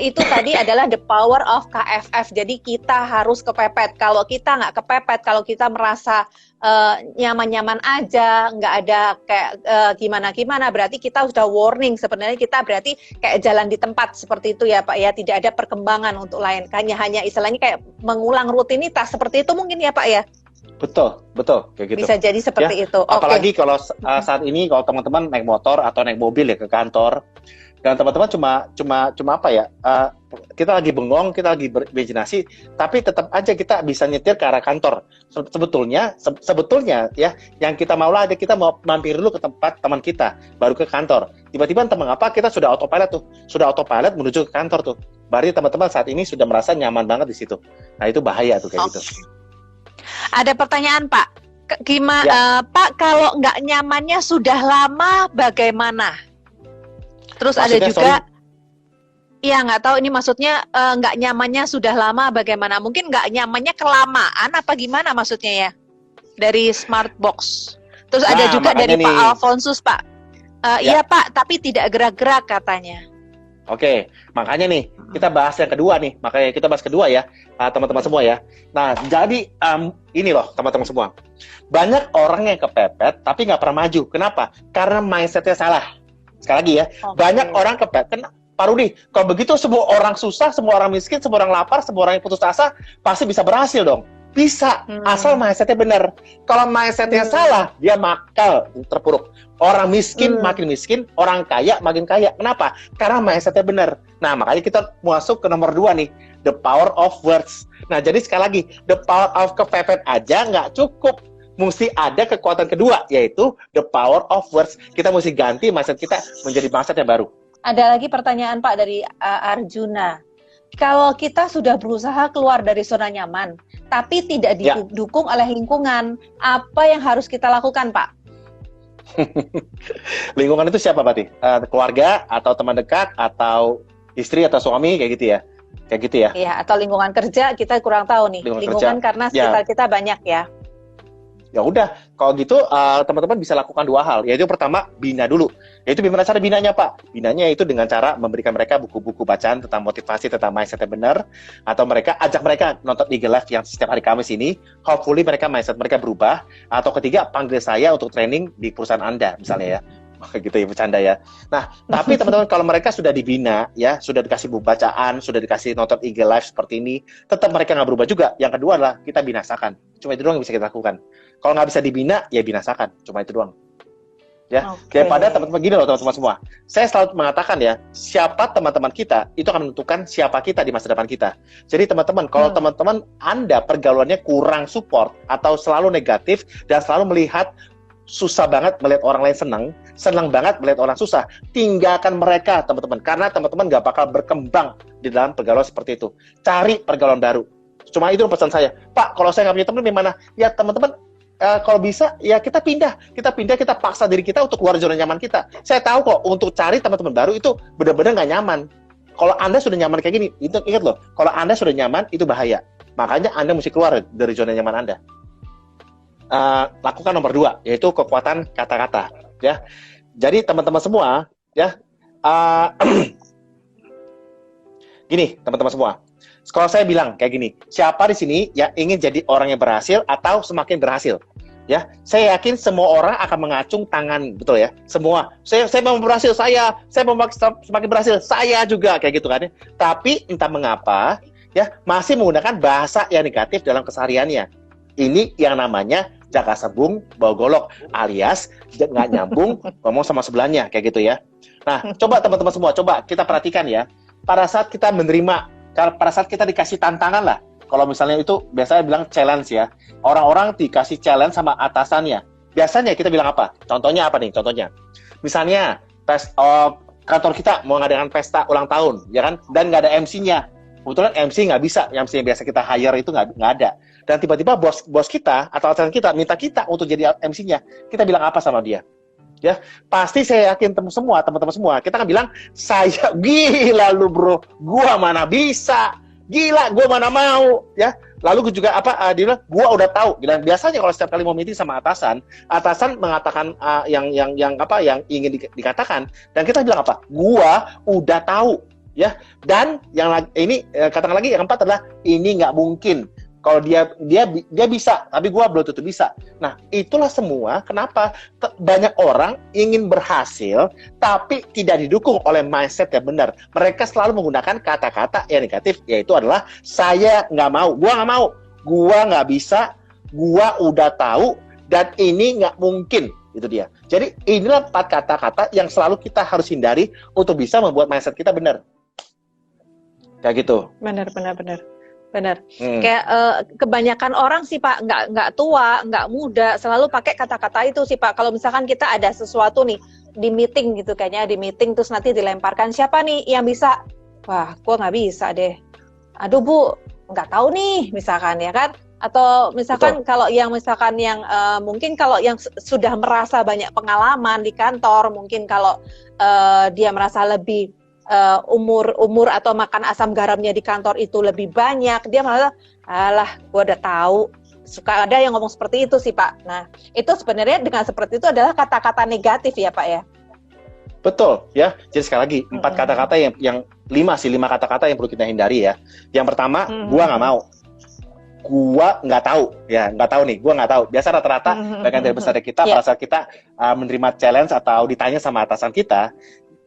Itu tadi adalah the power of KFF. Jadi kita harus kepepet. Kalau kita nggak kepepet, kalau kita merasa nyaman-nyaman aja, nggak ada kayak gimana-gimana, berarti kita sudah warning. Sebenarnya kita berarti kayak jalan di tempat seperti itu ya Pak ya. Tidak ada perkembangan untuk lain. Hanya istilahnya kayak mengulang rutinitas seperti itu mungkin ya Pak ya. Betul kayak gitu. Bisa jadi seperti itu. Apalagi kalau saat ini kalau teman-teman naik motor atau naik mobil ya ke kantor. Dan teman-teman cuma apa ya? Kita lagi bengong, kita lagi berimajinasi, tapi tetap aja kita bisa nyetir ke arah kantor. Sebetulnya ya, yang kita mau ada kita mau mampir dulu ke tempat teman kita, baru ke kantor. Tiba-tiba entah mengapa kita sudah autopilot menuju ke kantor tuh. Berarti teman-teman saat ini sudah merasa nyaman banget di situ. Nah itu bahaya tuh kayak gitu. Ada pertanyaan Pak, gimana Pak kalau nggak nyamannya sudah lama bagaimana? Terus maksudnya, ada juga, ya nggak tahu ini maksudnya nggak nyamannya sudah lama bagaimana? Mungkin nggak nyamannya kelamaan apa gimana maksudnya ya? Dari Smart Box. Terus ada juga dari Pak Alfonsus Pak. Iya Pak, tapi tidak gerak-gerak katanya. Oke, makanya nih kita bahas yang kedua nih. Makanya kita bahas kedua ya, teman-teman semua ya. Nah, jadi ini loh teman-teman semua. Banyak orang yang kepepet tapi nggak pernah maju. Kenapa? Karena mindsetnya salah. Sekali lagi ya, banyak orang kepepet. Pak Rudi, kalau begitu semua orang susah, semua orang miskin, semua orang lapar, semua orang yang putus asa, pasti bisa berhasil dong. Bisa, asal mindsetnya benar. Kalau mindsetnya salah, dia makal terpuruk. Orang miskin makin miskin, orang kaya makin kaya. Kenapa? Karena mindsetnya benar. Nah, makanya kita masuk ke nomor 2 nih, the power of words. Nah, jadi sekali lagi, the power of kepepet aja nggak cukup. Mesti ada kekuatan kedua, yaitu the power of words. Kita mesti ganti mindset kita menjadi mindset yang baru. Ada lagi pertanyaan Pak dari Arjuna. Kalau kita sudah berusaha keluar dari zona nyaman, tapi tidak didukung oleh lingkungan, apa yang harus kita lakukan Pak? Lingkungan itu siapa berarti? Keluarga, atau teman dekat, atau istri, atau suami, kayak gitu ya? Kayak gitu ya? Iya, atau lingkungan kerja, kita kurang tahu nih. Lingkungan karena sekitar kita banyak ya. Ya udah, kalau gitu teman-teman bisa lakukan 2 hal, yaitu pertama bina dulu. Yaitu gimana cara binanya Pak? Binanya itu dengan cara memberikan mereka buku-buku bacaan tentang motivasi, tentang mindset yang benar, atau ajak mereka nonton Eagle Live yang setiap hari Kamis ini. Hopefully mindset mereka berubah. Atau ketiga, panggil saya untuk training di perusahaan Anda misalnya ya. Gitu ya, bercanda ya. Nah, tapi teman-teman kalau mereka sudah dibina ya, sudah dikasih buku bacaan, sudah dikasih nonton Eagle Live seperti ini, tetap mereka nggak berubah juga. Yang kedua adalah kita binasakan. Cuma itu doang yang bisa kita lakukan. Kalau nggak bisa dibina, ya binasakan. Cuma itu doang. Ya, daripada teman-teman gini loh teman-teman semua. Saya selalu mengatakan ya, siapa teman-teman kita itu akan menentukan siapa kita di masa depan kita. Jadi teman-teman, kalau teman-teman Anda pergaulannya kurang support atau selalu negatif dan selalu melihat susah banget melihat orang lain senang banget melihat orang susah, tinggalkan mereka teman-teman. Karena teman-teman nggak bakal berkembang di dalam pergaulan seperti itu. Cari pergaulan baru. Cuma itu pesan saya. Pak, kalau saya nggak punya teman gimana? Ya teman-teman, kalau bisa ya kita pindah, kita paksa diri kita untuk keluar zona nyaman kita. Saya tahu kok untuk cari teman-teman baru itu benar-benar nggak nyaman. Kalau Anda sudah nyaman kayak gini, itu ingat loh, kalau Anda sudah nyaman itu bahaya. Makanya Anda mesti keluar dari zona nyaman Anda. Lakukan nomor 2, yaitu kekuatan kata-kata. Ya, jadi teman-teman semua, ya, gini teman-teman semua. Kalau saya bilang kayak gini, siapa di sini yang ingin jadi orang yang berhasil atau semakin berhasil? Ya, saya yakin semua orang akan mengacung tangan, betul ya? Semua. Saya mau berhasil, saya mau semakin berhasil, saya juga kayak gitu kan ya. Tapi entah mengapa, ya masih menggunakan bahasa yang negatif dalam kesehariannya. Ini yang namanya jaga sabung bawa golok, alias nggak nyambung ngomong sama sebelahnya kayak gitu ya. Nah, coba teman-teman semua, coba kita perhatikan ya. Pada saat kita menerima, pada saat kita dikasih tantangan lah. Kalau misalnya itu biasanya bilang challenge ya. Orang-orang dikasih challenge sama atasannya. Biasanya kita bilang apa? Contohnya apa nih? Contohnya, misalnya kantor kita mau ngadakan pesta ulang tahun, ya kan? Dan nggak ada MC-nya. Kebetulan MC nggak bisa, MC yang biasa kita hire itu nggak ada. Dan tiba-tiba bos kita atau atasan kita minta kita untuk jadi MC-nya. Kita bilang apa sama dia? Ya, pasti saya yakin teman-teman semua, kita kan bilang, saya gila lu bro, gua mana bisa, gila gua mana mau, ya. Lalu juga dia bilang, gua udah tahu. Bilang biasanya kalau setiap kali mau meeting sama atasan mengatakan yang ingin dikatakan, dan kita bilang apa? Gua udah tahu, ya. Dan ini katakan lagi yang keempat adalah ini nggak mungkin. Kalau dia bisa, tapi gua belum tentu bisa. Nah, itulah semua kenapa banyak orang ingin berhasil, tapi tidak didukung oleh mindset yang benar. Mereka selalu menggunakan kata-kata yang negatif, yaitu adalah saya nggak mau, gua nggak bisa, gua udah tahu, dan ini nggak mungkin. Itu dia. Jadi inilah 4 kata-kata yang selalu kita harus hindari untuk bisa membuat mindset kita benar. Kayak gitu. Benar. Kayak kebanyakan orang sih Pak, nggak tua, nggak muda, selalu pakai kata-kata itu sih Pak. Kalau misalkan kita ada sesuatu nih di meeting gitu, kayaknya di meeting terus nanti dilemparkan, siapa nih yang bisa? Wah, gua nggak bisa deh. Aduh Bu, nggak tahu nih, misalkan ya kan? Atau misalkan kalau yang mungkin kalau yang sudah merasa banyak pengalaman di kantor, mungkin kalau dia merasa lebih umur atau makan asam garamnya di kantor itu lebih banyak, dia malah alah gua udah tahu. Suka ada yang ngomong seperti itu sih Pak. Nah, itu sebenarnya dengan seperti itu adalah kata-kata negatif ya Pak ya. Betul ya. Jadi sekali lagi 4 kata-kata yang 5 kata-kata yang perlu kita hindari ya. Yang pertama, gua nggak mau. Gua nggak tahu, ya nggak tahu nih, gua nggak tahu. Biasa rata-rata bagian dari besar kita pada saat kita menerima challenge atau ditanya sama atasan kita,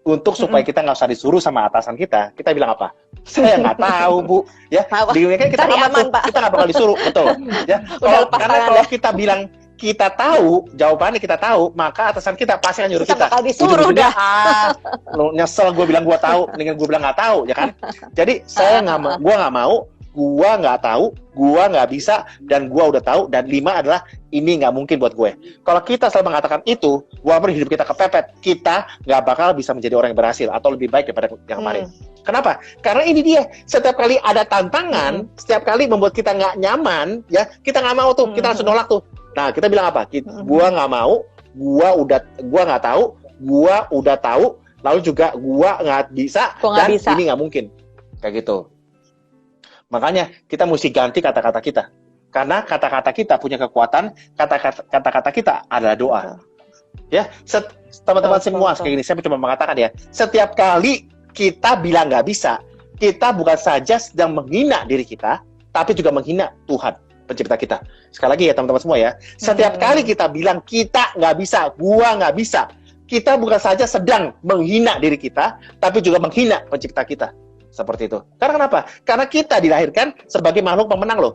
untuk supaya kita nggak usah disuruh sama atasan kita bilang apa? Saya nggak tahu Bu, ya. Kan kita aman, Pak. Kita nggak bakal disuruh, betul. Ya. Karena kalau kita bilang kita tahu, jawabannya kita tahu, maka atasan kita pasti akan nyuruh kita. Bakal disuruh dah. Lu nyesel gue bilang gue tahu, dengan gue bilang nggak tahu, ya kan? Jadi gue nggak mau. Gua nggak tahu, gua nggak bisa, dan gua udah tahu. Dan 5 adalah ini nggak mungkin buat gue. Kalau kita selalu mengatakan itu, walaupun hidup kita kepepet, kita nggak bakal bisa menjadi orang yang berhasil atau lebih baik daripada yang kemarin. Kenapa? Karena ini dia, setiap kali ada tantangan, setiap kali membuat kita nggak nyaman, ya kita nggak mau tuh, kita langsung nolak tuh. Nah, kita bilang apa? Gua nggak mau, gua nggak tahu, gua udah tahu, lalu juga gua nggak bisa, ini nggak mungkin. Kayak gitu. Makanya kita mesti ganti kata-kata kita. Karena kata-kata kita punya kekuatan, kata-kata kita adalah doa. Ya, teman-teman semua kayak gini, saya cuma mengatakan ya, setiap kali kita bilang nggak bisa, kita bukan saja sedang menghina diri kita, tapi juga menghina Tuhan, pencipta kita. Sekali lagi ya teman-teman semua ya, setiap kali kita bilang kita nggak bisa, gua nggak bisa, kita bukan saja sedang menghina diri kita, tapi juga menghina pencipta kita. Seperti itu. Karena kenapa? Karena kita dilahirkan sebagai makhluk pemenang loh.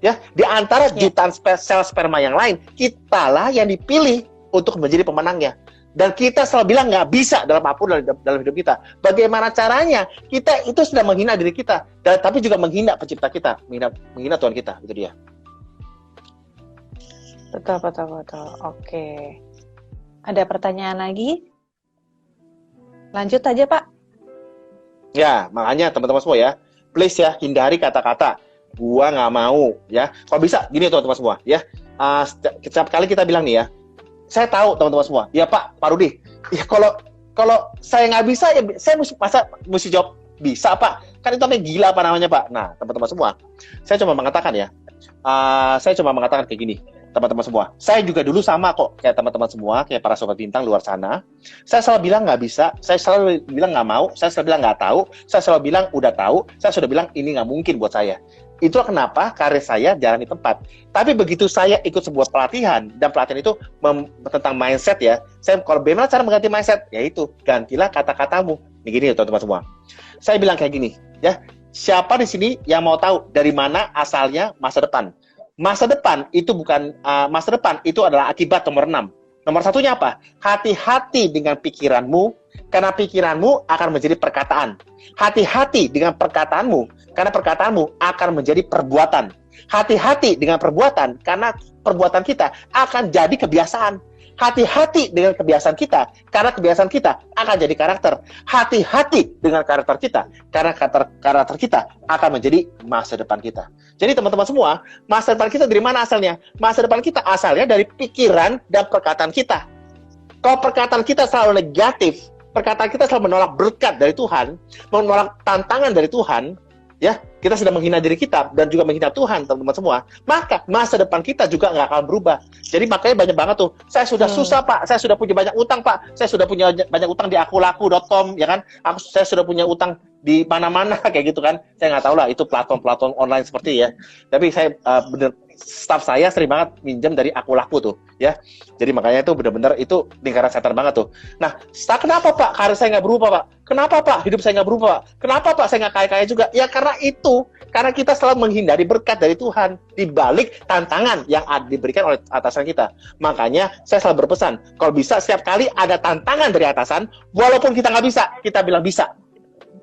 Ya, di antara jutaan sel sperma yang lain, kitalah yang dipilih untuk menjadi pemenangnya. Dan kita selalu bilang nggak bisa dalam apapun dalam hidup kita. Bagaimana caranya? Kita itu sudah menghina diri kita, tapi juga menghina pencipta kita, menghina Tuhan kita. Itu dia. Betul. Oke. Ada pertanyaan lagi? Lanjut aja Pak. Ya, makanya teman-teman semua ya, please ya, hindari kata-kata gua nggak mau, ya. Kalau bisa, gini teman-teman semua, ya. Setiap kali kita bilang nih ya, saya tahu teman-teman semua, ya Pak Rudi, ya kalau saya nggak bisa, ya saya mesti jawab bisa Pak. Kan itu namanya gila apa namanya Pak. Nah, teman-teman semua, saya cuma mengatakan ya, kayak gini. Teman-teman semua, saya juga dulu sama kok kayak teman-teman semua, kayak para sobat bintang luar sana. Saya selalu bilang nggak bisa, saya selalu bilang nggak mau, saya selalu bilang nggak tahu, saya selalu bilang udah tahu, saya sudah bilang ini nggak mungkin buat saya. Itulah kenapa karir saya jalan di tempat. Tapi begitu saya ikut sebuah pelatihan, dan pelatihan itu tentang mindset ya, saya kalau bagaimana cara mengganti mindset, yaitu gantilah kata-katamu. Ini gini teman-teman semua, saya bilang kayak gini ya, siapa di sini yang mau tahu dari mana asalnya masa depan? Masa depan itu adalah akibat nomor 6. Nomor 1-nya apa? Hati-hati dengan pikiranmu, karena pikiranmu akan menjadi perkataan. Hati-hati dengan perkataanmu, karena perkataanmu akan menjadi perbuatan. Hati-hati dengan perbuatan, karena perbuatan kita akan jadi kebiasaan. hati-hati dengan kebiasaan kita, karena kebiasaan kita akan jadi karakter. Hati-hati dengan karakter kita, karena karakter kita akan menjadi masa depan kita. Jadi teman-teman semua, masa depan kita dari mana asalnya? Masa depan kita asalnya dari pikiran dan perkataan kita. Kalau perkataan kita selalu negatif, perkataan kita selalu menolak berkat dari Tuhan, menolak tantangan dari Tuhan, ya, kita sedang menghina diri kita dan juga menghina Tuhan, teman-teman semua, maka masa depan kita juga nggak akan berubah. Jadi makanya banyak banget tuh, saya sudah susah Pak, saya sudah punya banyak utang Pak, saya sudah punya banyak utang di akulaku.com, ya kan, saya sudah punya utang di mana-mana kayak gitu kan. Saya nggak tahu lah itu platform online seperti ya. Tapi saya staff saya sering banget minjem dari akulaku tuh, ya. Jadi makanya itu benar-benar itu lingkaran setan banget tuh. Nah, kenapa Pak karir saya nggak berubah Pak? Kenapa Pak hidup saya nggak berubah Pak? Kenapa Pak saya nggak kaya-kaya juga? Ya karena itu, karena kita selalu menghindari berkat dari Tuhan di balik tantangan yang diberikan oleh atasan kita. Makanya saya selalu berpesan, kalau bisa setiap kali ada tantangan dari atasan, walaupun kita nggak bisa, kita bilang bisa.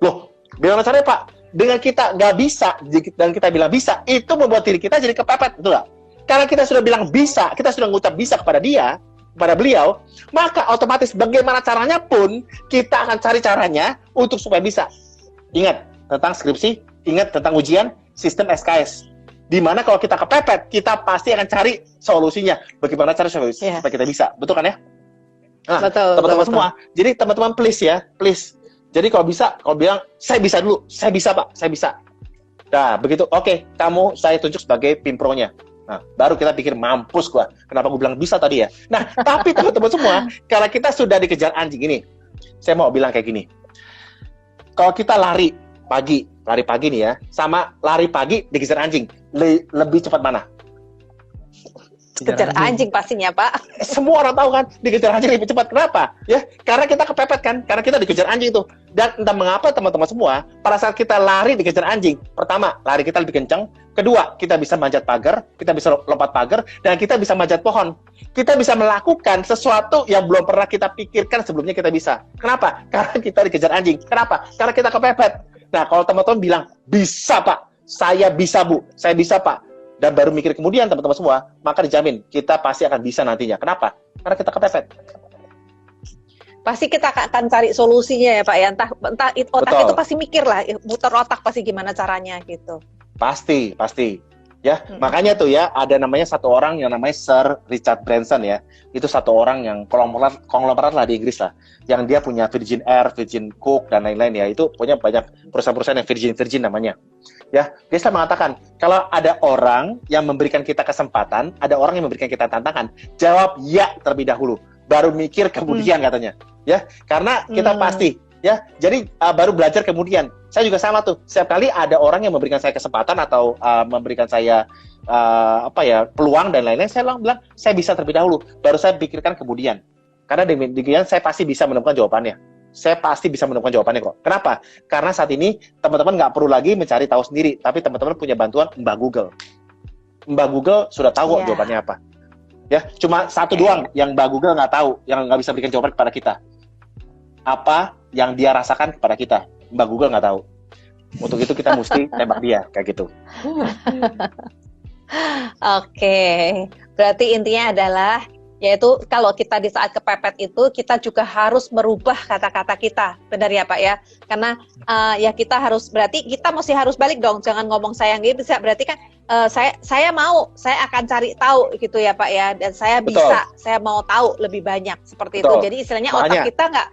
Loh, gimana caranya Pak? Dengan kita nggak bisa dan kita bilang bisa, itu membuat diri kita jadi kepepet, betul nggak? Karena kita sudah bilang bisa, kita sudah mengucap bisa kepada dia, kepada beliau, maka otomatis bagaimana caranya pun kita akan cari caranya untuk supaya bisa. Ingat tentang skripsi, ingat tentang ujian, sistem SKS. Dimana kalau kita kepepet, kita pasti akan cari solusinya. Bagaimana cara supaya kita bisa, betul kan ya? Nah, teman-teman semua, jadi teman-teman please ya, please. Jadi kalau bisa, kalau bilang, saya bisa dulu, saya bisa Pak, saya bisa. Nah, begitu, oke, kamu saya tunjuk sebagai pimpronya. Nah, baru kita pikir, mampus gua, kenapa gua bilang bisa tadi ya? Nah, tapi teman-teman semua, kalau kita sudah dikejar anjing ini, saya mau bilang kayak gini. Kalau kita lari pagi nih ya, sama lari pagi dikejar anjing, lebih cepat mana? Kejar anjing pastinya Pak. Semua orang tahu kan, dikejar anjing lebih cepat. Kenapa? Ya, karena kita kepepet kan, karena kita dikejar anjing tuh. Dan entah mengapa teman-teman semua, pada saat kita lari dikejar anjing, pertama, lari kita lebih kencang. Kedua, kita bisa manjat pagar, kita bisa lompat pagar, dan kita bisa manjat pohon. Kita bisa melakukan sesuatu yang belum pernah kita pikirkan sebelumnya kita bisa. Kenapa? Karena kita dikejar anjing. Kenapa? Karena kita kepepet. Nah, kalau teman-teman bilang, bisa Pak, saya bisa Bu, saya bisa Pak, dan baru mikir kemudian teman-teman semua, maka dijamin kita pasti akan bisa nantinya. Kenapa? Karena kita kepepet. Pasti kita akan cari solusinya ya Pak ya. Entah otak itu pasti mikir lah, muter otak pasti gimana caranya gitu. Pasti. Ya, makanya tuh ya ada namanya satu orang yang namanya Sir Richard Branson ya. Itu satu orang yang konglomerat lah di Inggris lah. Yang dia punya Virgin Air, Virgin Cook dan lain-lain ya. Itu punya banyak perusahaan-perusahaan yang Virgin namanya. Ya, dia selalu mengatakan kalau ada orang yang memberikan kita kesempatan, ada orang yang memberikan kita tantangan, jawab ya terlebih dahulu, baru mikir kemudian katanya. Ya, karena kita pasti ya, jadi baru belajar kemudian. Saya juga sama tuh. Setiap kali ada orang yang memberikan saya kesempatan atau memberikan saya peluang dan lain-lain, saya bilang saya bisa terlebih dahulu, baru saya pikirkan kemudian. Karena demikian saya pasti bisa menemukan jawabannya. Saya pasti bisa menemukan jawabannya kok. Kenapa? Karena saat ini teman-teman nggak perlu lagi mencari tahu sendiri, tapi teman-teman punya bantuan Mbak Google. Mbak Google sudah tahu kok jawabannya apa. Ya, cuma satu doang yang Mbak Google nggak tahu, yang nggak bisa berikan jawaban kepada kita. Apa yang dia rasakan kepada kita, Mbak Google nggak tahu. Untuk itu kita mesti tembak dia kayak gitu. Oke, berarti intinya adalah yaitu kalau kita di saat kepepet itu kita juga harus merubah kata-kata kita, benar ya Pak ya? Karena ya kita harus, berarti kita mesti harus balik dong, jangan ngomong sayang gitu. Berarti kan saya mau, saya akan cari tahu gitu ya Pak ya, dan saya bisa, saya mau tahu lebih banyak seperti itu. Jadi istilahnya otak kita nggak.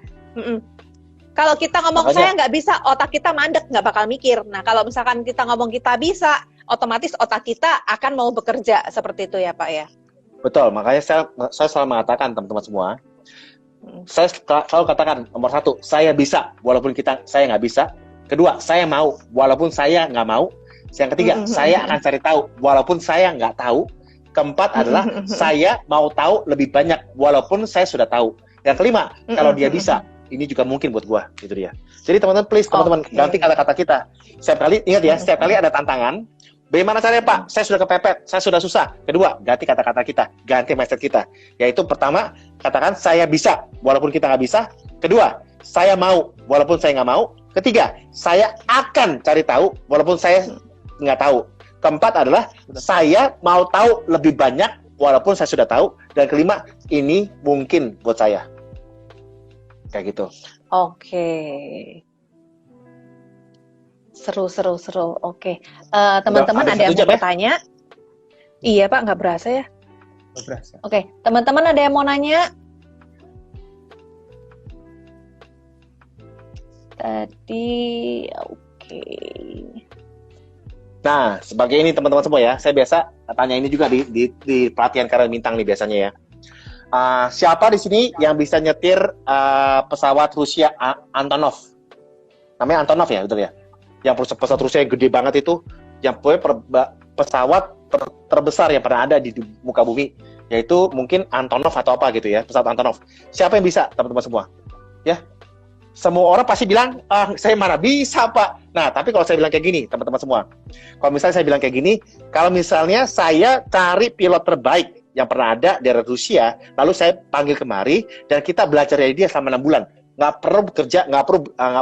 Kalau kita ngomong saya nggak bisa, otak kita mandek, nggak bakal mikir. Nah kalau misalkan kita ngomong kita bisa, otomatis otak kita akan mau bekerja seperti itu ya Pak ya. Betul, makanya saya selalu mengatakan teman-teman semua, saya selalu katakan nomor satu, saya bisa walaupun saya nggak bisa. Kedua, saya mau walaupun saya nggak mau. Yang ketiga, saya akan cari tahu walaupun saya nggak tahu. Keempat adalah saya mau tahu lebih banyak walaupun saya sudah tahu. Yang kelima, kalau dia bisa, ini juga mungkin buat gua, gitu dia. Jadi teman-teman, please teman-teman ganti kata-kata kita. Setiap kali ingat ya, setiap kali ada tantangan, bagaimana caranya Pak? Saya sudah kepepet, saya sudah susah. Kedua, ganti kata-kata kita, ganti mindset kita. Yaitu pertama, katakan saya bisa, walaupun kita nggak bisa. Kedua, saya mau, walaupun saya nggak mau. Ketiga, saya akan cari tahu, walaupun saya nggak tahu. Keempat adalah, saya mau tahu lebih banyak, walaupun saya sudah tahu. Dan kelima, ini mungkin buat saya. Kayak gitu. Oke. Seru. Oke. Teman-teman ada yang mau bertanya? Iya Pak, nggak berasa ya? Nggak berasa. Oke, teman-teman ada yang mau nanya? Tadi, oke. Nah, sebagai ini teman-teman semua ya, saya biasa tanya ini juga di pelatihan karir bintang nih biasanya ya. Siapa di sini yang bisa nyetir pesawat Rusia Antonov? Namanya Antonov ya, betul ya? Yang pesawat Rusia yang gede banget itu, yang pesawat terbesar yang pernah ada di muka bumi, yaitu mungkin Antonov atau apa gitu ya, pesawat Antonov. Siapa yang bisa, teman-teman semua? Ya, semua orang pasti bilang, saya mana bisa Pak. Nah, tapi kalau saya bilang kayak gini, teman-teman semua, kalau misalnya saya bilang kayak gini, kalau misalnya saya cari pilot terbaik yang pernah ada dari Rusia, lalu saya panggil kemari dan kita belajar dari dia selama 6 bulan, nggak perlu bekerja, nggak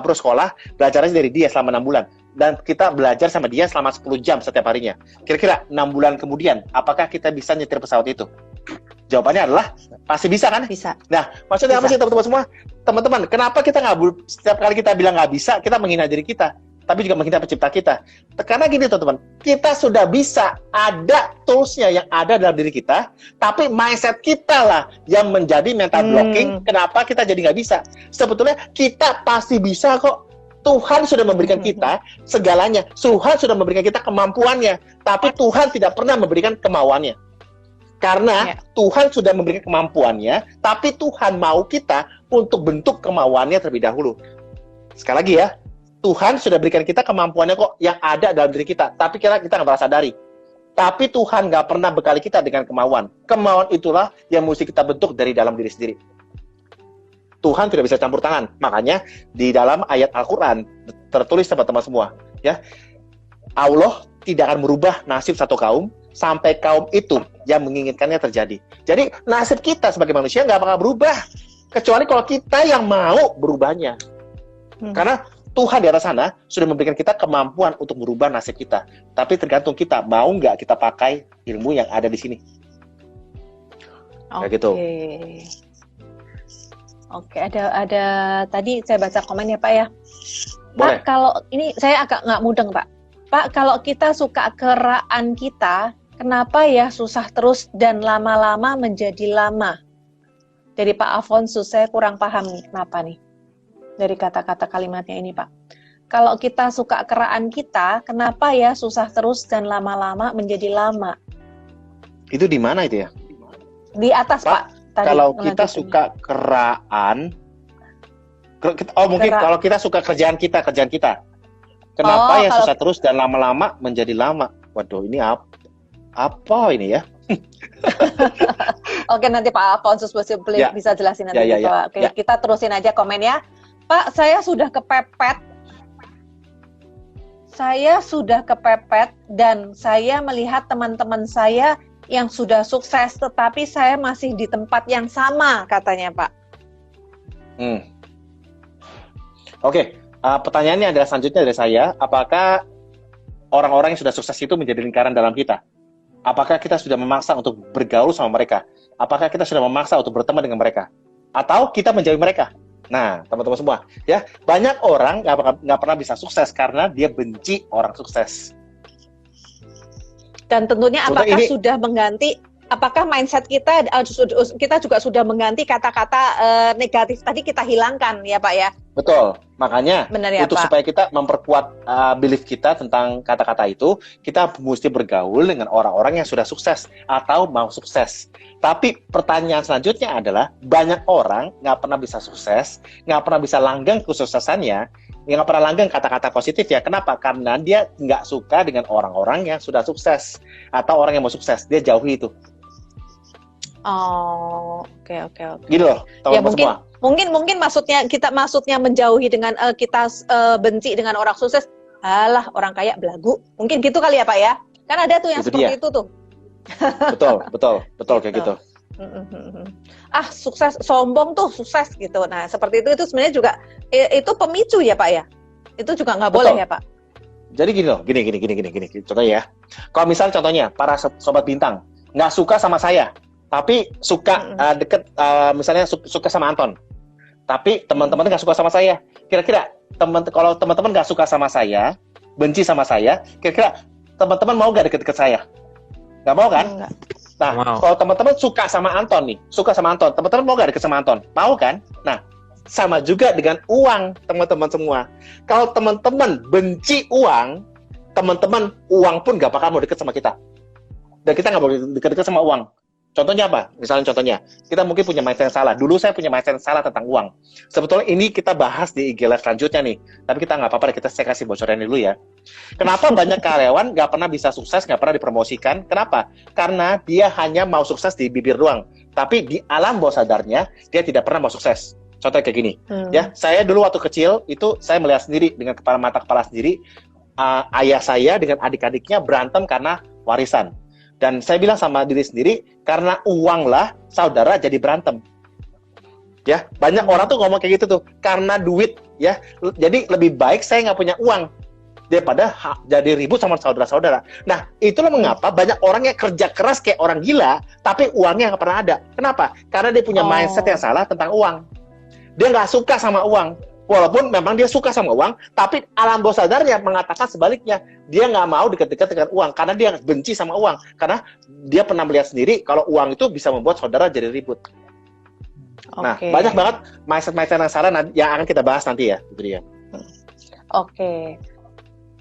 perlu sekolah, belajar aja dari dia selama 6 bulan, dan kita belajar sama dia selama 10 jam setiap harinya. Kira-kira 6 bulan kemudian, apakah kita bisa nyetir pesawat itu? Jawabannya adalah pasti bisa kan? Bisa. Nah, maksudnya apa sih teman-teman semua? Teman-teman, kenapa kita setiap kali kita bilang nggak bisa, kita menghina diri kita, tapi juga menghina pencipta kita? Karena gini teman-teman, kita sudah bisa, ada toolsnya yang ada dalam diri kita, tapi mindset kita lah yang menjadi mental blocking. Kenapa kita jadi nggak bisa? Sebetulnya kita pasti bisa kok. Tuhan sudah memberikan kita segalanya. Tuhan sudah memberikan kita kemampuannya, tapi Tuhan tidak pernah memberikan kemauannya. Karena Tuhan sudah memberikan kemampuannya, tapi Tuhan mau kita untuk bentuk kemauannya terlebih dahulu. Sekali lagi ya, Tuhan sudah berikan kita kemampuannya kok yang ada dalam diri kita, tapi kita nggak pernah sadari. Tapi Tuhan nggak pernah bekali kita dengan kemauan. Kemauan itulah yang mesti kita bentuk dari dalam diri sendiri. Tuhan tidak bisa campur tangan. Makanya di dalam ayat Al-Quran tertulis teman-teman semua, ya, Allah tidak akan merubah nasib satu kaum sampai kaum itu yang menginginkannya terjadi. Jadi nasib kita sebagai manusia nggak bakal berubah, kecuali kalau kita yang mau berubahnya. Karena Tuhan di atas sana sudah memberikan kita kemampuan untuk merubah nasib kita. Tapi tergantung kita, mau nggak kita pakai ilmu yang ada di sini. Kayak gitu. Oke, ada tadi saya baca komen ya Pak ya. Boleh. Pak, kalau ini saya agak nggak mudeng Pak. Pak, kalau kita suka keraan kita, kenapa ya susah terus dan lama-lama menjadi lama? Dari Pak Alfonsus, saya kurang paham nih, kenapa nih? Dari kata-kata kalimatnya ini Pak. Kalau kita suka keraan kita, kenapa ya susah terus dan lama-lama menjadi lama? Itu di mana itu ya? Di atas Pak. Tadi, kalau kita suka keraan, mungkin kalau kita suka kerjaan kita, kenapa ya susah terus dan lama-lama menjadi lama? Waduh, ini apa ini ya? Oke, nanti Pak Alfonsus bisa jelasin nanti. Oke, kita terusin aja komen ya. Pak, saya sudah kepepet dan saya melihat teman-teman saya yang sudah sukses, tetapi saya masih di tempat yang sama, katanya Pak. Oke, pertanyaannya adalah selanjutnya dari saya, apakah orang-orang yang sudah sukses itu menjadi lingkaran dalam kita? Apakah kita sudah memaksa untuk bergaul sama mereka? Apakah kita sudah memaksa untuk berteman dengan mereka? Atau kita menjauhi mereka? Nah, teman-teman semua, ya, banyak orang nggak pernah bisa sukses karena dia benci orang sukses. Dan tentunya apakah mindset kita juga sudah mengganti kata-kata negatif tadi kita hilangkan ya Pak ya? Betul, makanya ya, untuk Pak? Supaya kita memperkuat belief kita tentang kata-kata itu, kita mesti bergaul dengan orang-orang yang sudah sukses atau mau sukses. Tapi pertanyaan selanjutnya adalah, banyak orang nggak pernah bisa sukses, nggak pernah bisa langgeng kesuksesannya, nggak pernah langgeng kata-kata positif ya. Kenapa? Karena dia nggak suka dengan orang-orang yang sudah sukses atau orang yang mau sukses, dia jauhi itu. Oh, oke. Gitu loh, teman-teman semua. Mungkin maksudnya menjauhi dengan kita benci dengan orang sukses. Alah, orang kaya belagu. Mungkin gitu kali ya Pak ya. Kan ada tuh yang seperti itu tuh. Betul kayak gitu. Sukses, sombong tuh sukses gitu. Nah, seperti itu sebenarnya juga itu pemicu ya Pak ya. Itu juga nggak boleh ya Pak. Jadi gini loh, gini. Contohnya ya. Kalau misal contohnya para sobat bintang nggak suka sama saya, tapi suka deket, misalnya suka sama Anton, tapi teman-teman nggak suka sama saya. Kira-kira kalau teman-teman nggak suka sama saya, benci sama saya, kira-kira teman-teman mau nggak deket-deket saya? Nggak mau kan? Enggak. Nah, kalau teman-teman suka sama Anton nih, teman-teman mau nggak deket sama Anton? Mau kan? Nah, sama juga dengan uang, teman-teman semua. Kalau teman-teman benci uang, teman-teman uang pun nggak bakal mau deket sama kita. Dan kita nggak boleh deket-deket sama uang. Contohnya apa? Misalnya kita mungkin punya mindset yang salah. Dulu saya punya mindset yang salah tentang uang. Sebetulnya ini kita bahas di IG Live selanjutnya nih. Tapi kita nggak apa-apa, saya kasih bocoran dulu ya. Kenapa banyak karyawan nggak pernah bisa sukses, nggak pernah dipromosikan? Kenapa? Karena dia hanya mau sukses di bibir doang. Tapi di alam bawah sadarnya, dia tidak pernah mau sukses. Contohnya kayak gini. Ya, saya dulu waktu kecil, itu saya melihat sendiri dengan mata kepala sendiri, ayah saya dengan adik-adiknya berantem karena warisan. Dan saya bilang sama diri sendiri, karena uang lah saudara jadi berantem. Ya, banyak orang tuh ngomong kayak gitu tuh, karena duit ya. Jadi lebih baik saya nggak punya uang daripada jadi ribut sama saudara-saudara. Nah, itulah mengapa banyak orang yang kerja keras kayak orang gila, tapi uangnya nggak pernah ada. Kenapa? Karena dia punya mindset yang salah tentang uang. Dia nggak suka sama uang. Walaupun memang dia suka sama uang, tapi alam bawah sadarnya mengatakan sebaliknya. Dia nggak mau deket-deket dengan uang, karena dia benci sama uang. Karena dia pernah melihat sendiri kalau uang itu bisa membuat saudara jadi ribut. Nah, banyak banget mindset-mindset yang salah yang akan kita bahas nanti ya. Itu dia.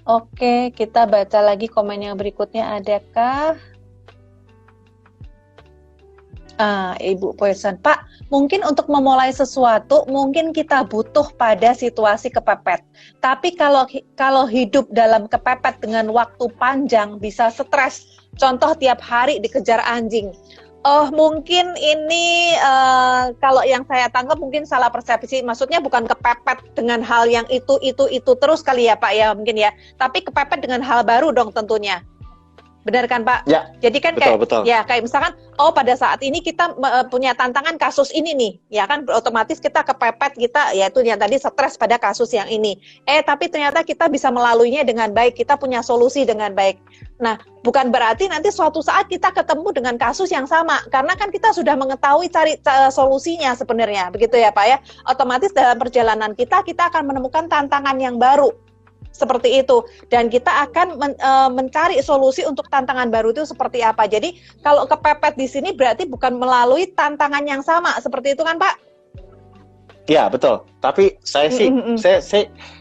Oke, kita baca lagi komen yang berikutnya. Adakah? Ibu Poison, Pak, mungkin untuk memulai sesuatu, mungkin kita butuh pada situasi kepepet. Tapi kalau hidup dalam kepepet dengan waktu panjang, bisa stres. Contoh tiap hari dikejar anjing. Mungkin ini kalau yang saya tangkap mungkin salah persepsi. Maksudnya bukan kepepet dengan hal yang itu terus kali ya Pak ya mungkin ya. Tapi kepepet dengan hal baru dong tentunya. Benar kan Pak? Ya, jadi kan betul. Ya kayak misalkan pada saat ini kita punya tantangan kasus ini nih, ya kan otomatis kita kepepet, kita ya itu yang tadi stres pada kasus yang ini. Tapi ternyata kita bisa melaluinya dengan baik, kita punya solusi dengan baik. Nah, bukan berarti nanti suatu saat kita ketemu dengan kasus yang sama, karena kan kita sudah mengetahui cari solusinya sebenarnya, begitu ya Pak ya. Otomatis dalam perjalanan kita akan menemukan tantangan yang baru. Seperti itu, dan kita akan mencari solusi untuk tantangan baru itu seperti apa. Jadi kalau kepepet di sini berarti bukan melalui tantangan yang sama, seperti itu kan Pak? Ya betul. Tapi saya sih,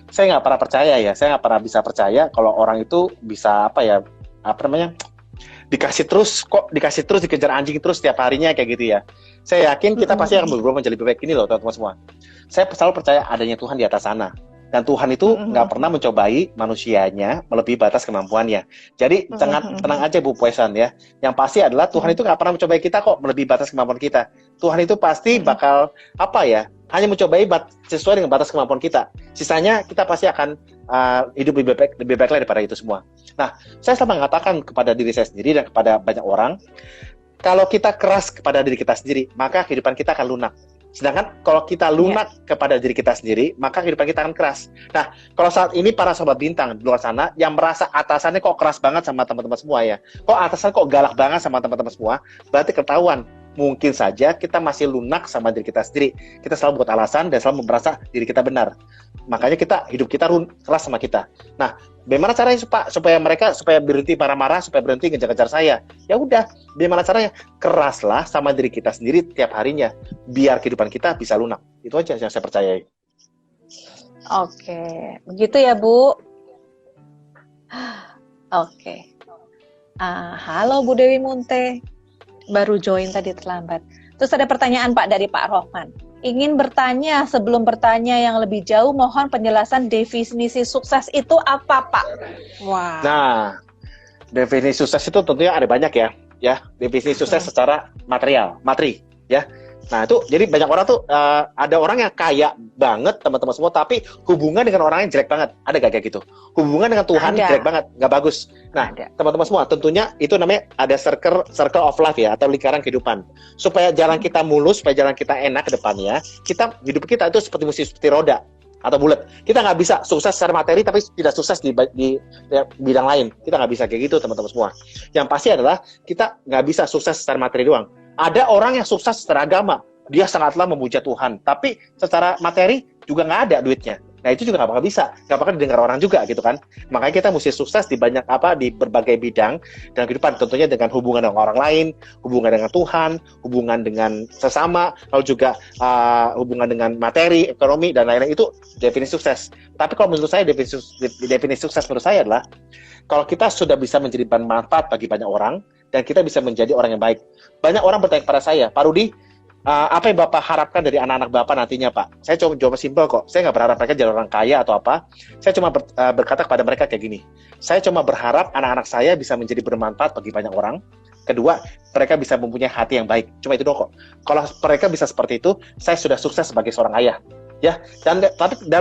saya nggak pernah percaya ya. Saya nggak pernah bisa percaya kalau orang itu bisa dikasih terus dikejar anjing terus setiap harinya kayak gitu ya. Saya yakin kita pasti akan berubah menjadi lebih baik. Ini loh teman-teman semua. Saya selalu percaya adanya Tuhan di atas sana. Dan Tuhan itu nggak pernah mencobai manusianya melebihi batas kemampuannya. Jadi tenang aja Bu Poison ya. Yang pasti adalah Tuhan itu nggak pernah mencobai kita kok melebihi batas kemampuan kita. Tuhan itu pasti bakal hanya mencobai sesuai dengan batas kemampuan kita. Sisanya kita pasti akan hidup lebih baik daripada itu semua. Nah, saya selalu mengatakan kepada diri saya sendiri dan kepada banyak orang, kalau kita keras kepada diri kita sendiri, maka kehidupan kita akan lunak. Sedangkan kalau kita lunak kepada diri kita sendiri, maka kehidupan kita akan keras. Nah, kalau saat ini para sobat bintang di luar sana yang merasa atasannya kok keras banget sama teman-teman semua ya, kok atasannya kok galak banget sama teman-teman semua, berarti ketahuan mungkin saja kita masih lunak sama diri kita sendiri. Kita selalu buat alasan dan selalu merasa diri kita benar. Makanya hidup kita keras sama kita. Nah, bagaimana caranya supaya berhenti marah-marah, supaya berhenti ngejar-ngejar saya? Ya udah, bagaimana caranya? Keraslah sama diri kita sendiri tiap harinya, biar kehidupan kita bisa lunak. Itu aja yang saya percayai. Oke, begitu ya Bu. Oke. Halo Bu Dewi Munte, baru join tadi terlambat. Terus ada pertanyaan Pak dari Pak Rohman. Ingin bertanya, sebelum bertanya yang lebih jauh, mohon penjelasan definisi sukses itu apa, Pak? Wah. Nah, definisi sukses itu tentunya ada banyak ya. Definisi sukses secara materi, ya. Nah, itu jadi banyak orang tuh ada orang yang kaya banget teman-teman semua, tapi hubungan dengan orang yang jelek banget. Ada gak kayak gitu? Hubungan dengan Tuhan jelek banget, gak bagus. Nah, teman-teman semua, tentunya itu namanya ada circle of life ya, atau lingkaran kehidupan. Supaya jalan kita mulus, supaya jalan kita enak ke depannya, hidup kita itu seperti roda atau bulat. Kita nggak bisa sukses secara materi tapi tidak sukses di bidang lain. Kita nggak bisa kayak gitu teman-teman semua. Yang pasti adalah kita nggak bisa sukses secara materi doang. Ada orang yang sukses secara agama, dia sangatlah memuja Tuhan, tapi secara materi juga nggak ada duitnya. Nah itu juga nggak bakal bisa, nggak bakal didengar orang juga gitu kan. Makanya kita mesti sukses di banyak di berbagai bidang dalam kehidupan. Tentunya dengan hubungan dengan orang lain, hubungan dengan Tuhan, hubungan dengan sesama, lalu juga hubungan dengan materi, ekonomi dan lain-lain. Itu definisi sukses. Tapi kalau menurut saya definisi sukses menurut saya adalah kalau kita sudah bisa menjadi bermanfaat bagi banyak orang dan kita bisa menjadi orang yang baik. Banyak orang bertanya kepada saya, Pak Rudi, apa yang Bapak harapkan dari anak-anak Bapak nantinya, Pak? Saya cuma jawab simpel kok. Saya nggak berharap mereka jadi orang kaya atau apa. Saya cuma berkata kepada mereka kayak gini. Saya cuma berharap anak-anak saya bisa menjadi bermanfaat bagi banyak orang. Kedua, mereka bisa mempunyai hati yang baik. Cuma itu doang kok. Kalau mereka bisa seperti itu, saya sudah sukses sebagai seorang ayah. Ya, dan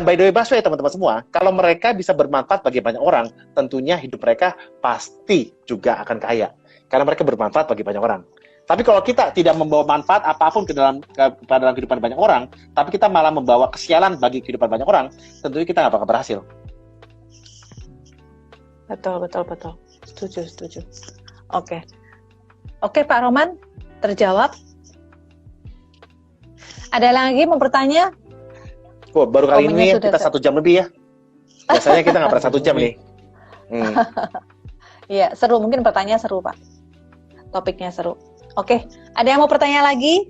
by the way, ya teman-teman semua, kalau mereka bisa bermanfaat bagi banyak orang, tentunya hidup mereka pasti juga akan kaya. Karena mereka bermanfaat bagi banyak orang. Tapi kalau kita tidak membawa manfaat apapun ke dalam kehidupan banyak orang, tapi kita malah membawa kesialan bagi kehidupan banyak orang, tentunya kita nggak bakal berhasil. Betul. Setuju. Oke, Pak Roman, terjawab. Ada lagi mau bertanya? Baru kali ini kita 1 jam lebih ya. Biasanya kita nggak pernah 1 jam nih. Iya, seru. Mungkin pertanyaan seru, Pak. Topiknya seru. Oke, ada yang mau bertanya lagi?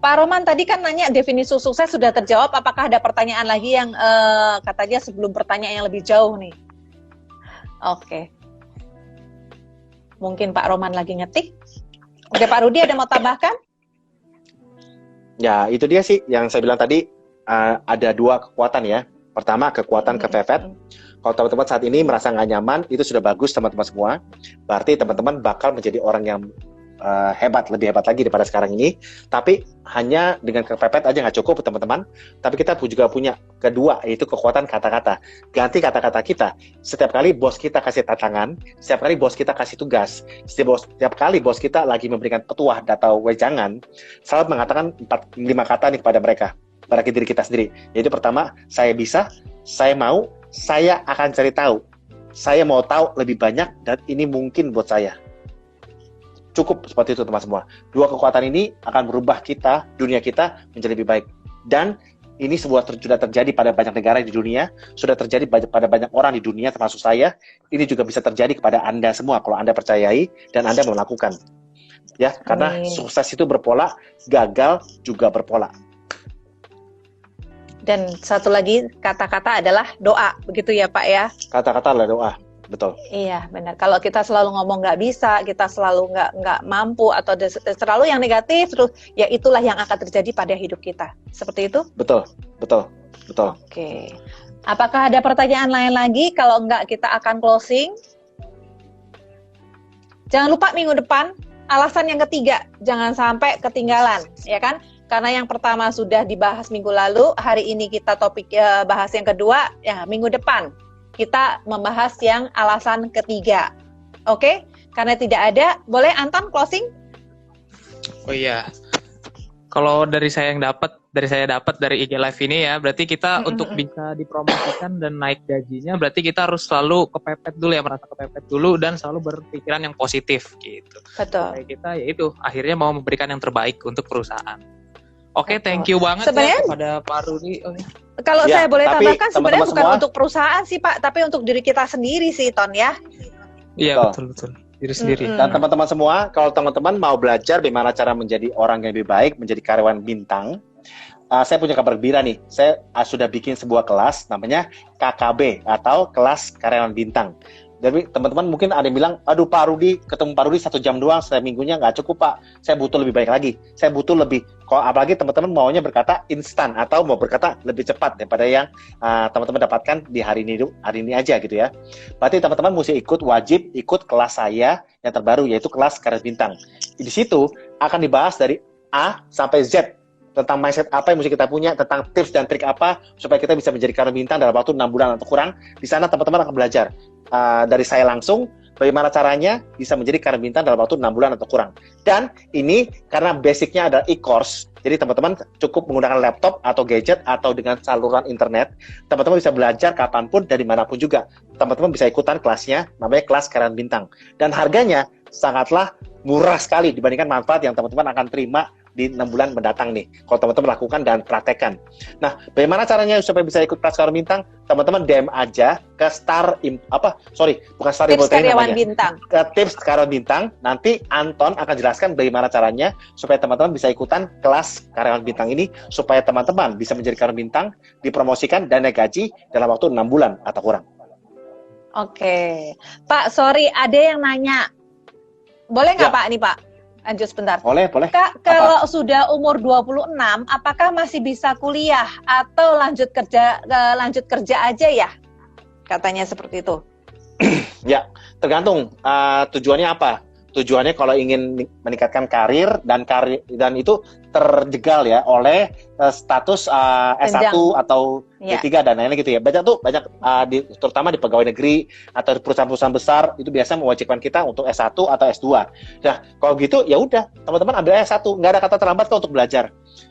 Pak Roman tadi kan nanya definisi sukses sudah terjawab. Apakah ada pertanyaan lagi yang katanya sebelum pertanyaan yang lebih jauh nih? Oke. Mungkin Pak Roman lagi ngetik. Oke, Pak Rudi ada mau tambahkan? Ya, itu dia sih yang saya bilang tadi, ada 2 kekuatan ya. Pertama, kekuatan kepepet. Kalau teman-teman saat ini merasa nggak nyaman, itu sudah bagus teman-teman semua. Berarti teman-teman bakal menjadi orang yang lebih hebat lagi daripada sekarang ini. Tapi hanya dengan kepepet aja nggak cukup teman-teman. Tapi kita juga punya kedua, yaitu kekuatan kata-kata. Ganti kata-kata kita. Setiap kali bos kita kasih tantangan, setiap kali bos kita kasih tugas, setiap kali bos kita lagi memberikan petuah atau wejangan, selalu mengatakan 4-5 kata nih kepada mereka, pada diri kita sendiri. Yaitu pertama, saya bisa, saya mau, saya akan cari tahu. Saya mau tahu lebih banyak dan ini mungkin buat saya. Cukup seperti itu teman semua. 2 kekuatan ini akan merubah kita, dunia kita menjadi lebih baik. Dan ini sudah terjadi pada banyak negara di dunia, sudah terjadi pada banyak orang di dunia termasuk saya. Ini juga bisa terjadi kepada Anda semua kalau Anda percayai dan Anda melakukan. Ya, karena sukses itu berpola, gagal juga berpola. Dan satu lagi kata-kata adalah doa, begitu ya Pak ya? Kata-kata adalah doa, betul. Iya benar. Kalau kita selalu ngomong nggak bisa, kita selalu nggak mampu atau selalu yang negatif, terus ya itulah yang akan terjadi pada hidup kita. Seperti itu? Betul. Oke. Apakah ada pertanyaan lain lagi? Kalau nggak kita akan closing. Jangan lupa minggu depan alasan yang ketiga, jangan sampai ketinggalan, ya kan? Karena yang pertama sudah dibahas minggu lalu, hari ini kita bahas yang kedua, ya minggu depan kita membahas yang alasan ketiga. Oke? Karena tidak ada, boleh Anton closing? Oh iya. Kalau dari saya dapat dari IG Live ini ya, berarti kita untuk bisa dipromosikan dan naik gajinya, berarti kita harus selalu kepepet dulu ya, merasa kepepet dulu dan selalu berpikiran yang positif gitu. Betul. Supaya kita yaitu akhirnya mau memberikan yang terbaik untuk perusahaan. Oke, thank you banget sebenarnya, ya kepada Pak Rudi. Kalau saya boleh tambahkan, sebenarnya bukan semua, untuk perusahaan sih Pak, tapi untuk diri kita sendiri sih Ton ya. Iya betul. Diri sendiri. Dan teman-teman semua, kalau teman-teman mau belajar bagaimana cara menjadi orang yang lebih baik, menjadi karyawan bintang, saya punya kabar gembira nih. Saya sudah bikin sebuah kelas namanya KKB atau kelas karyawan bintang. Jadi teman-teman mungkin ada yang bilang, aduh Pak Rudi, ketemu Pak Rudi 1 jam doang, saya minggunya nggak cukup Pak. Saya butuh lebih baik lagi. Saya butuh lebih, kalau apalagi teman-teman maunya berkata instan atau mau berkata lebih cepat daripada yang teman-teman dapatkan di hari ini aja gitu ya. Berarti teman-teman mesti wajib ikut kelas saya yang terbaru, yaitu kelas karyawan bintang. Di situ akan dibahas dari A sampai Z. Tentang mindset apa yang mesti kita punya, tentang tips dan trik apa supaya kita bisa menjadi karyawan bintang dalam waktu 6 bulan atau kurang. Di sana teman-teman akan belajar dari saya langsung bagaimana caranya bisa menjadi karyawan bintang dalam waktu 6 bulan atau kurang. Dan ini karena basicnya adalah e-course, jadi teman-teman cukup menggunakan laptop atau gadget atau dengan saluran internet. Teman-teman bisa belajar kapanpun dari manapun juga. Teman-teman bisa ikutan kelasnya, namanya kelas karyawan bintang. Dan harganya sangatlah murah sekali dibandingkan manfaat yang teman-teman akan terima di 6 bulan mendatang nih, kalau teman-teman lakukan dan praktekkan. Nah, bagaimana caranya supaya bisa ikut kelas karyawan bintang? Teman-teman DM aja ke Tips Karyawan Bintang. Ke Tips Karyawan Bintang. Nanti Anton akan jelaskan bagaimana caranya supaya teman-teman bisa ikutan kelas Karyawan Bintang ini, supaya teman-teman bisa menjadi karyawan bintang, dipromosikan dan naik gaji dalam waktu 6 bulan atau kurang. Oke. Pak, sorry, ada yang nanya. Boleh nggak Ya. Pak, nih Pak? Lanjut sebentar. Boleh. Kak, kalau sudah umur 26, apakah masih bisa kuliah atau lanjut kerja aja ya? Katanya seperti itu. Ya, tergantung tujuannya apa. Tujuannya kalau ingin meningkatkan karir dan itu terjegal ya oleh status S1 atau D3 dan lain-lain gitu ya. Banyak terutama di pegawai negeri atau di perusahaan-perusahaan besar itu biasa mewajibkan kita untuk S1 atau S2. Nah, kalau gitu ya udah, teman-teman ambil S1, nggak ada kata terlambat kok untuk belajar.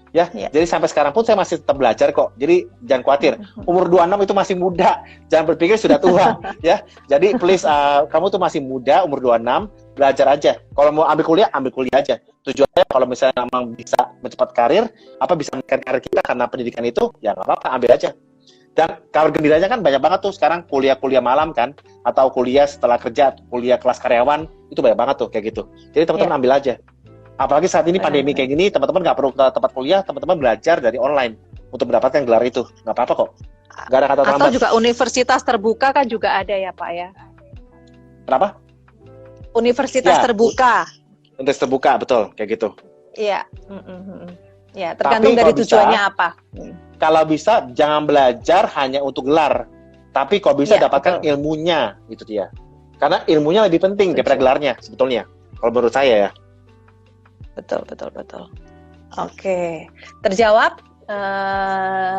Ya, jadi sampai sekarang pun saya masih tetap belajar kok. Jadi jangan khawatir. Umur 26 itu masih muda. Jangan berpikir sudah tua, ya. Jadi please kamu tuh masih muda, umur 26, belajar aja. Kalau mau ambil kuliah aja. Tujuannya kalau misalnya memang bisa mencepat karir, bisa meningkatkan karir kita karena pendidikan itu, ya nggak apa-apa, ambil aja. Dan kabar gembiranya kan banyak banget tuh sekarang kuliah-kuliah malam kan, atau kuliah setelah kerja, kuliah kelas karyawan, itu banyak banget tuh kayak gitu. Jadi teman-teman ambil aja. Apalagi saat ini pandemi kayak gini, teman-teman nggak perlu ke tempat kuliah, teman-teman belajar dari online untuk mendapatkan gelar itu. Nggak apa-apa kok. Nggak ada kata terlambat. Atau juga universitas terbuka kan juga ada ya Pak ya? Kenapa? Universitas terbuka. Universitas terbuka, betul. Kayak gitu. Iya. Ya, tergantung dari tujuannya apa. Kalau bisa, jangan belajar hanya untuk gelar. Tapi kalau bisa dapatkan ilmunya, itu dia. Karena ilmunya lebih penting daripada gelarnya, sebetulnya. Kalau menurut saya ya. Betul. Oke, terjawab.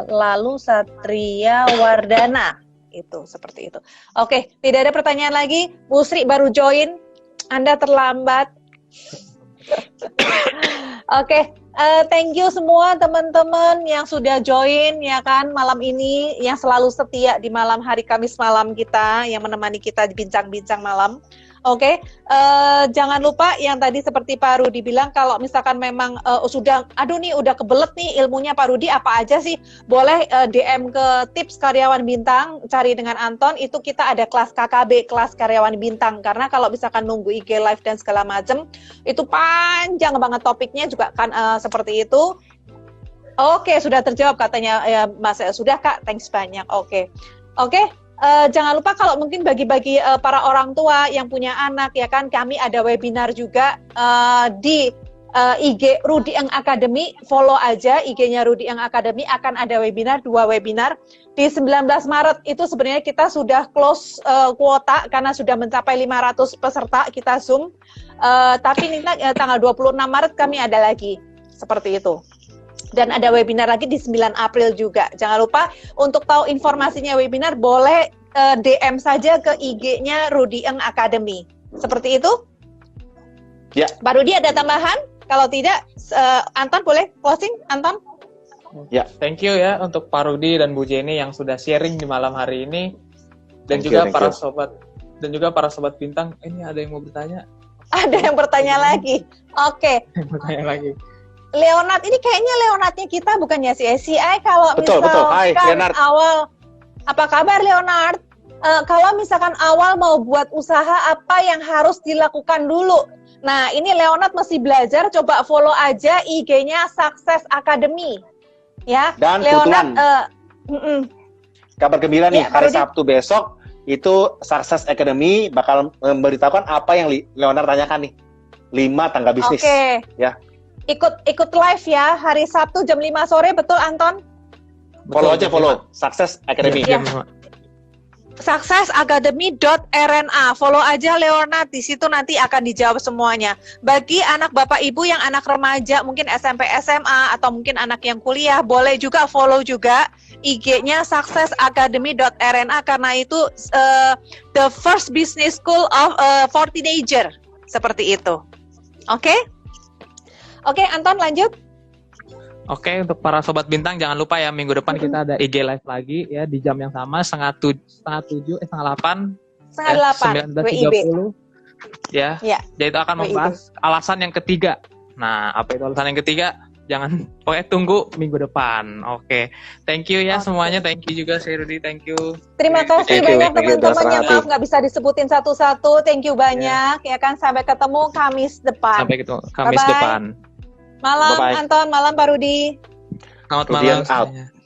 Lalu Satria Wardana itu seperti itu. Oke, tidak ada pertanyaan lagi. Bu Sri baru join, Anda terlambat. Oke, thank you semua teman-teman yang sudah join ya kan malam ini, yang selalu setia di malam hari Kamis malam kita, yang menemani kita di bincang-bincang malam. Oke, jangan lupa yang tadi seperti Pak Rudi bilang, kalau misalkan memang udah kebelet nih ilmunya Pak Rudi apa aja sih, boleh DM ke Tips Karyawan Bintang, cari dengan Anton, itu kita ada kelas KKB, kelas Karyawan Bintang, karena kalau misalkan nunggu IG live dan segala macam, itu panjang banget topiknya juga kan seperti itu. Oke, sudah terjawab katanya ya Mas, sudah Kak, thanks banyak. Oke. Jangan lupa kalau mungkin bagi-bagi para orang tua yang punya anak ya kan, kami ada webinar juga di IG Rudy Eng Academy. Follow aja IG-nya Rudy Eng Academy, akan ada webinar, 2 webinar di 19 Maret itu sebenarnya kita sudah close kuota karena sudah mencapai 500 peserta kita Zoom. Tapi tanggal 26 Maret kami ada lagi seperti itu. Dan ada webinar lagi di 9 April juga. Jangan lupa untuk tahu informasinya webinar, boleh DM saja ke IG-nya Rudy Eng Academy. Seperti itu? Ya. Pak Rudi ada tambahan? Kalau tidak, Anton boleh closing, Anton? Ya, thank you ya untuk Pak Rudi dan Bu Jenny yang sudah sharing di malam hari ini. Dan thank juga para sobat bintang. Ini ada yang mau bertanya? Ada yang bertanya lagi. Oke. Bertanya lagi. Leonard, ini kayaknya Leonardnya kita bukannya CSCI. Kalau betul. Hai, Leonard. Awal, apa kabar Leonard? Kalau misalkan awal mau buat usaha, apa yang harus dilakukan dulu? Nah, ini Leonard mesti belajar, coba follow aja IG-nya Success Academy. Ya, dan Leonard. Kabar gembira nih, hari Rudy. Sabtu besok itu Success Academy bakal memberitahukan apa yang Leonard tanyakan nih. 5 tangga bisnis. Oke. Ya. Ikut live ya hari Sabtu jam 5 sore, betul Anton? Follow Success Academy. Ya. Successacademy.rna. Follow aja Leonard, di situ nanti akan dijawab semuanya. Bagi anak bapak ibu yang anak remaja, mungkin SMP SMA atau mungkin anak yang kuliah, boleh juga follow juga IG-nya successacademy.rna, karena itu the first business school of for teenager. Seperti itu. Oke, Anton lanjut. Oke, untuk para sobat bintang jangan lupa ya, minggu depan kita ada IG live lagi ya di jam yang sama, setengah 8 WIB. ya. Ya. Dia itu akan membahas alasan yang ketiga. Nah, apa itu alasan yang ketiga? Jangan pokoknya tunggu minggu depan. Oke. Thank you ya semuanya. Thank you juga Rudy. Thank you. Terima kasih Thank you, banyak thank you, teman-teman yang Mas maaf nggak bisa disebutin satu-satu. Thank you banyak. Ya kan, sampai ketemu Kamis depan. Sampai ketemu Kamis Bye-bye. depan. Malam Bye-bye. Anton, malam Pak Rudi. Selamat Rudian malam out. semuanya.